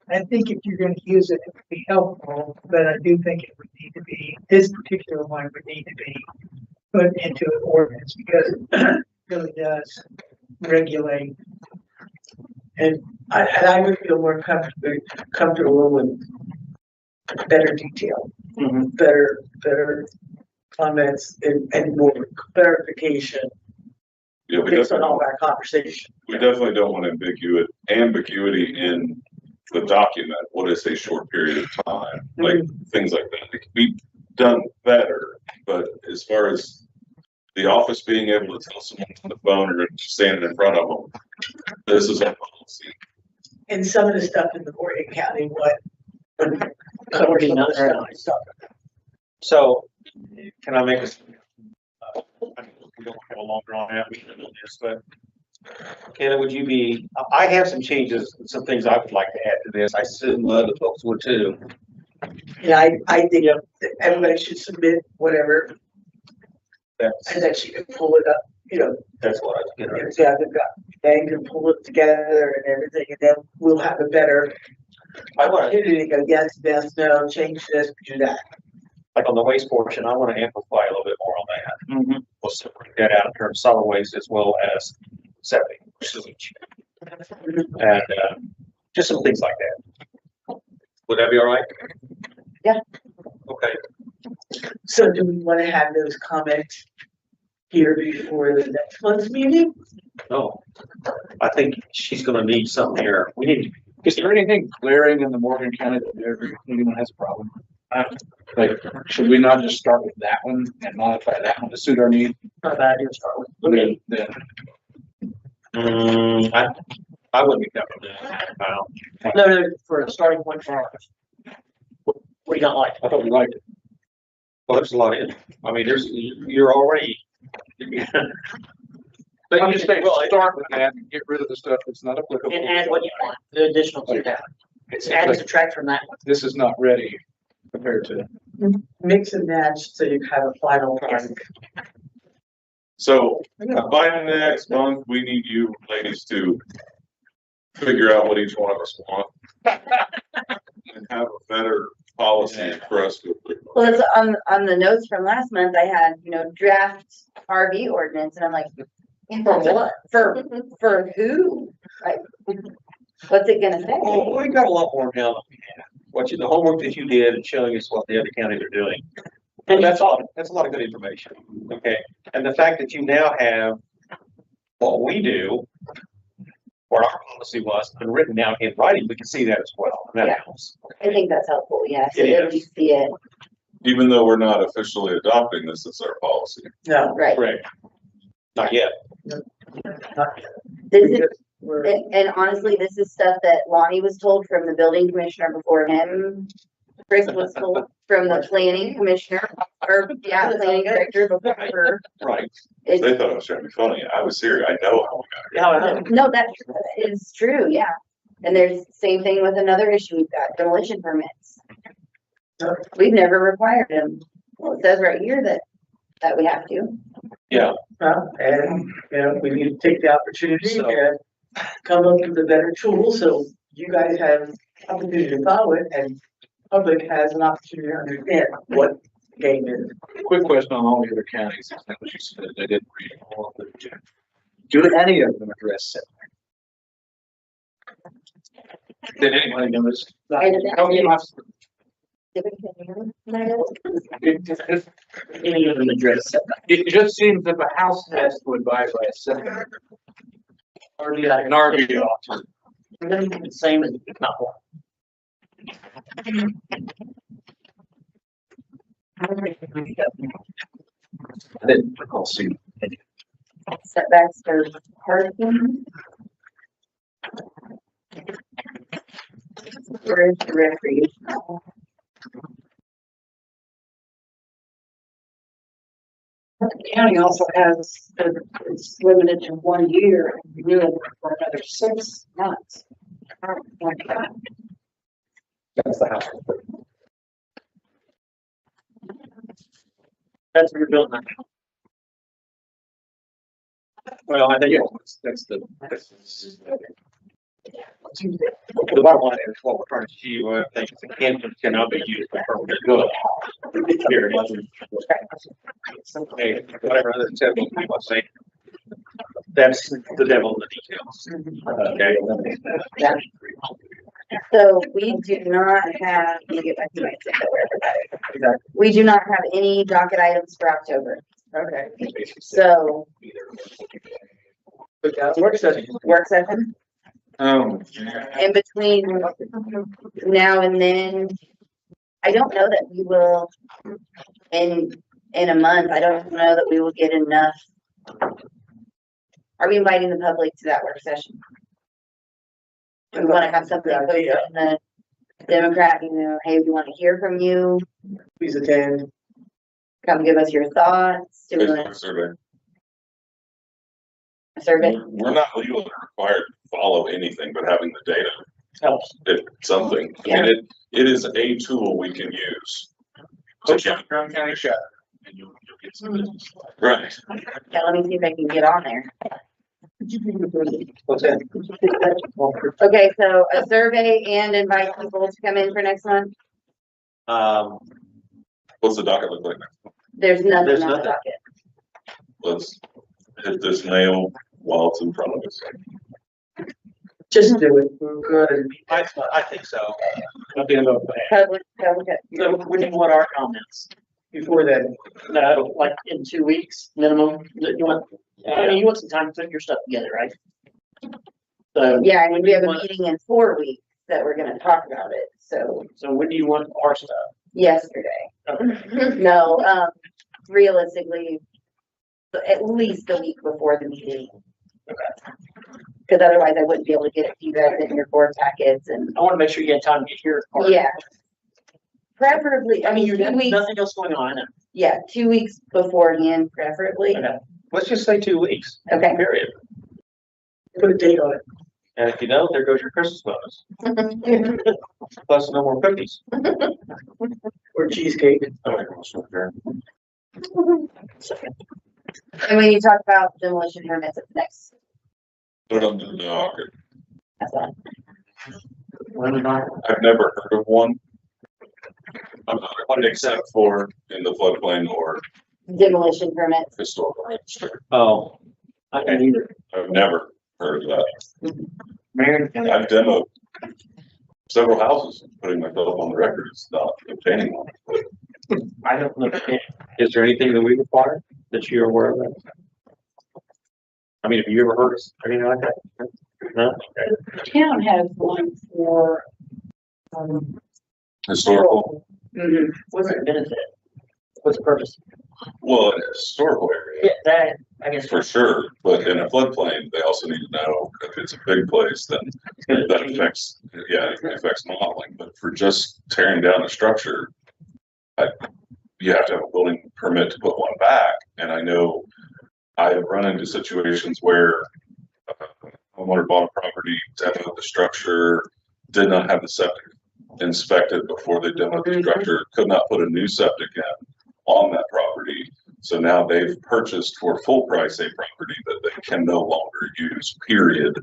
[SPEAKER 7] I think if you're gonna use it, it would be helpful, but I do think it would need to be, this particular one would need to be put into an ordinance because it really does regulate.
[SPEAKER 1] And I would feel more comfortable with better detail, better comments and more clarification
[SPEAKER 4] Yeah, we
[SPEAKER 1] based on
[SPEAKER 4] definitely,
[SPEAKER 1] all of our conversation.
[SPEAKER 4] we definitely don't want ambiguity in the document. What is a short period of time? Like things like that. It could be done better, but as far as the office being able to tell someone on the phone or standing in front of them, this is our policy.
[SPEAKER 1] And some of the stuff in the Morgan County, what
[SPEAKER 5] That would be
[SPEAKER 1] some of
[SPEAKER 5] not
[SPEAKER 1] the
[SPEAKER 5] very
[SPEAKER 1] stuff.
[SPEAKER 5] nice.
[SPEAKER 3] So can I make a, we don't have a longer on that, we can do this, but Kenna, would you be, I have some changes, some things I would like to add to this. I assume other folks would too.
[SPEAKER 1] Yeah, I think that everybody should submit whatever,
[SPEAKER 3] That's,
[SPEAKER 1] and then she can pull it up, you know,
[SPEAKER 3] that's what I was getting at.
[SPEAKER 1] yeah, they've got, they can pull it together and everything, and then we'll have a better
[SPEAKER 3] I want to,
[SPEAKER 1] opportunity to go, yes, no, change this, do that.
[SPEAKER 3] like on the waste portion, I want to amplify a little bit more on that. We'll separate that out in terms of solid waste as well as septic sewage. And just some things like that. Would that be all right?
[SPEAKER 2] Yeah.
[SPEAKER 3] Okay.
[SPEAKER 1] So do we want to have those comments here before the next month's meeting?
[SPEAKER 3] No, I think she's gonna need something here. We need,
[SPEAKER 8] Is there anything glaring in the Morgan County that anyone has a problem? Like, should we not just start with that one and modify that one to suit our need?
[SPEAKER 5] Not a bad idea to start with.
[SPEAKER 8] Then
[SPEAKER 3] I wouldn't be comfortable with that.
[SPEAKER 5] No, for a starting point for ours. What do you not like?
[SPEAKER 8] I thought we liked it.
[SPEAKER 3] Well, there's a lot in, I mean, you're already.
[SPEAKER 8] But you just say, well, start with that and get rid of the stuff that's not applicable.
[SPEAKER 5] And add what you want, the additional to that. It's add and subtract from that one.
[SPEAKER 8] This is not ready compared to.
[SPEAKER 1] Mix and match so you have a final product.
[SPEAKER 4] So by next month, we need you ladies to figure out what each one of us want and have a better policy for us to.
[SPEAKER 2] well, it's on the notes from last month, I had, draft RV ordinance and I'm like, for what? For who? Like, what's it gonna say?
[SPEAKER 3] Well, we got a lot more now than we had. The homework that you did and showing us what the other counties are doing. And that's a lot of good information. Okay. And the fact that you now have what we do what our policy was and written down in writing, we can see that as well. And that
[SPEAKER 2] Yeah.
[SPEAKER 3] helps.
[SPEAKER 2] I think that's helpful, yeah, so
[SPEAKER 3] It
[SPEAKER 2] at
[SPEAKER 3] is.
[SPEAKER 2] least see it,
[SPEAKER 4] Even though we're not officially adopting this, it's our policy.
[SPEAKER 1] No.
[SPEAKER 2] right.
[SPEAKER 3] Correct. Not yet.
[SPEAKER 2] This is,
[SPEAKER 1] We're-
[SPEAKER 2] and honestly, this is stuff that Lonnie was told from the building commissioner before him. Chris was told from the planning commissioner, or, yeah, planning director before her.
[SPEAKER 3] Right.
[SPEAKER 2] It's,
[SPEAKER 4] They thought I was trying to be funny. I was serious. I know how we got here.
[SPEAKER 2] no, that is true, yeah. And there's same thing with another issue we've got, demolition permits. We've never required them. Well, it says right here that we have to.
[SPEAKER 3] Yeah.
[SPEAKER 1] And, you know, we need to take the opportunity
[SPEAKER 3] So-
[SPEAKER 1] and come up with a better tool, so you guys have opportunity to follow it, and public has an opportunity to understand what the game is.
[SPEAKER 8] Quick question on all the other counties, is that what you said, I didn't read all of them. Do any of them address setback? Did anybody notice? Any of them address setback? It just seems if a house has to abide by a setback. An RV ought
[SPEAKER 5] The same as, if not more.
[SPEAKER 8] I didn't recall seeing.
[SPEAKER 2] Setbacks for parking. Where's the recreational?
[SPEAKER 9] The county also has, it's limited to 1 year, and renewable for another 6 months.
[SPEAKER 3] That's the house.
[SPEAKER 5] That's what you're building on.
[SPEAKER 3] Well, I think
[SPEAKER 8] That's the.
[SPEAKER 3] the bottom line is what we're trying to achieve. I think the campus cannot be used for permanent good. Here, hey, whatever other several people say. That's the devil in the details. Okay.
[SPEAKER 2] So we do not have, let me get back to my agenda where I got it. We do not have any docket items for October.
[SPEAKER 1] Okay.
[SPEAKER 2] So
[SPEAKER 1] Work session.
[SPEAKER 2] work session in between now and then. I don't know that we will in a month. I don't know that we will get enough. Are we inviting the public to that work session? We want to have something posted in the Democrat, you know, hey, we want to hear from you.
[SPEAKER 1] Please attend.
[SPEAKER 2] Come give us your thoughts. Do we want
[SPEAKER 4] Facebook survey.
[SPEAKER 2] a survey?
[SPEAKER 4] We're not legally required to follow anything, but having the data,
[SPEAKER 5] Helps.
[SPEAKER 4] it's something. I mean, it is a tool we can use. To get,
[SPEAKER 8] Crown County Sheriff, and you'll get some business.
[SPEAKER 4] right.
[SPEAKER 2] Yeah, let me see if I can get on there.
[SPEAKER 1] What's that?
[SPEAKER 2] Okay, so a survey and invite people to come in for next month.
[SPEAKER 4] What's the docket look like?
[SPEAKER 2] There's nothing
[SPEAKER 3] There's
[SPEAKER 2] on the
[SPEAKER 3] nothing.
[SPEAKER 2] docket.
[SPEAKER 4] Let's hit this nail while it's in front of us.
[SPEAKER 1] Just do it. We're good.
[SPEAKER 3] I think so.
[SPEAKER 5] At the end of
[SPEAKER 2] Public.
[SPEAKER 5] So when do you want our comments?
[SPEAKER 1] Before that,
[SPEAKER 5] No, like in 2 weeks minimum, you want, I mean, you want some time to put your stuff together, right? So,
[SPEAKER 2] Yeah, I mean, we have a meeting in 4 weeks that we're gonna talk about it, so
[SPEAKER 5] so when do you want our stuff?
[SPEAKER 2] yesterday.
[SPEAKER 5] Okay.
[SPEAKER 2] No, realistically, at least the week before the meeting. Cause otherwise I wouldn't be able to get it to you guys in your board packets and,
[SPEAKER 5] I wanna make sure you had time to get your part.
[SPEAKER 2] yeah. Preferably,
[SPEAKER 5] I mean, you're
[SPEAKER 2] 2 weeks,
[SPEAKER 5] nothing else going on, I know.
[SPEAKER 2] yeah, 2 weeks beforehand, preferably.
[SPEAKER 5] Okay.
[SPEAKER 3] Let's just say 2 weeks.
[SPEAKER 2] Okay.
[SPEAKER 3] Period.
[SPEAKER 1] put a date on it.
[SPEAKER 3] And if you don't, there goes your Christmas bonus. Plus no more cookies.
[SPEAKER 1] Or cheesecake.
[SPEAKER 2] And when you talk about demolition permits, it's next,
[SPEAKER 4] Put it on the docket.
[SPEAKER 2] that's all.
[SPEAKER 4] I've never heard of one. Except for in the floodplain or
[SPEAKER 2] Demolition permits.
[SPEAKER 4] historical register.
[SPEAKER 3] Oh,
[SPEAKER 5] I can either.
[SPEAKER 4] I've never heard of that.
[SPEAKER 5] Marion County.
[SPEAKER 4] I've demoed several houses, putting myself on the record, it's not obtaining one.
[SPEAKER 5] I don't know.
[SPEAKER 3] is there anything that we require that you're aware of? I mean, have you ever heard of anything like that? No?
[SPEAKER 9] The town has one for,
[SPEAKER 4] Historical,
[SPEAKER 5] What's the benefit? What's the purpose?
[SPEAKER 4] well, in a historical area,
[SPEAKER 5] Yeah, that, I guess.
[SPEAKER 4] for sure, but in a floodplain, they also need to know if it's a big place, then that affects, yeah, it affects modeling, but for just tearing down a structure, you have to have a building permit to put one back, and I know I have run into situations where homeowner bought a property, demoed the structure, did not have the septic inspected before they demoed the structure, could not put a new septic in on that property. So now they've purchased for full price a property that they can no longer use, period,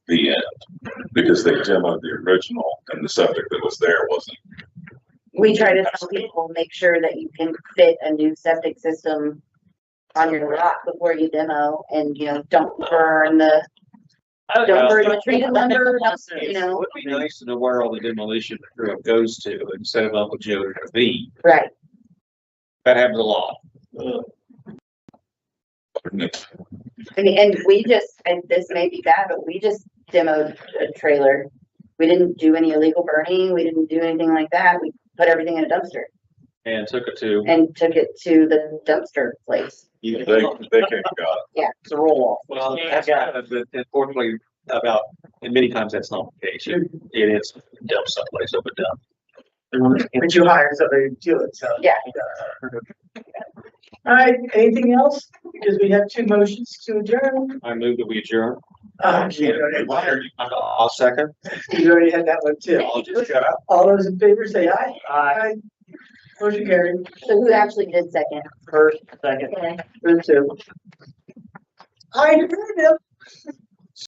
[SPEAKER 4] the end. Because they demoed the original and the septic that was there wasn't.
[SPEAKER 2] We try to tell people, make sure that you can fit a new septic system on your lot before you demo, and, you know, don't burn the treated lumber, you know.
[SPEAKER 3] It would be nice to know where all the demolition material goes to instead of Uncle Joe or V.
[SPEAKER 2] Right.
[SPEAKER 3] That happens a lot.
[SPEAKER 2] I mean, and we just, and this may be bad, but we just demoed a trailer. We didn't do any illegal burning. We didn't do anything like that. We put everything in a dumpster
[SPEAKER 3] And took it to.
[SPEAKER 2] and took it to the dumpster place.
[SPEAKER 4] They came and got it.
[SPEAKER 5] It's a roll off.
[SPEAKER 3] Well, that's kind of, but unfortunately, and many times that's not the case. It is dumped someplace up and down.
[SPEAKER 1] But you hire somebody to do it, so.
[SPEAKER 2] Yeah.
[SPEAKER 1] All right, anything else? Because we have two motions to adjourn.
[SPEAKER 3] I move that we adjourn.
[SPEAKER 1] You
[SPEAKER 3] I'll second.
[SPEAKER 1] already had that one too.
[SPEAKER 3] I'll just shut up.
[SPEAKER 1] All those in favor say aye. Aye. Motion carried.
[SPEAKER 2] So who actually did second?
[SPEAKER 5] First, second.
[SPEAKER 1] Two. I heard him.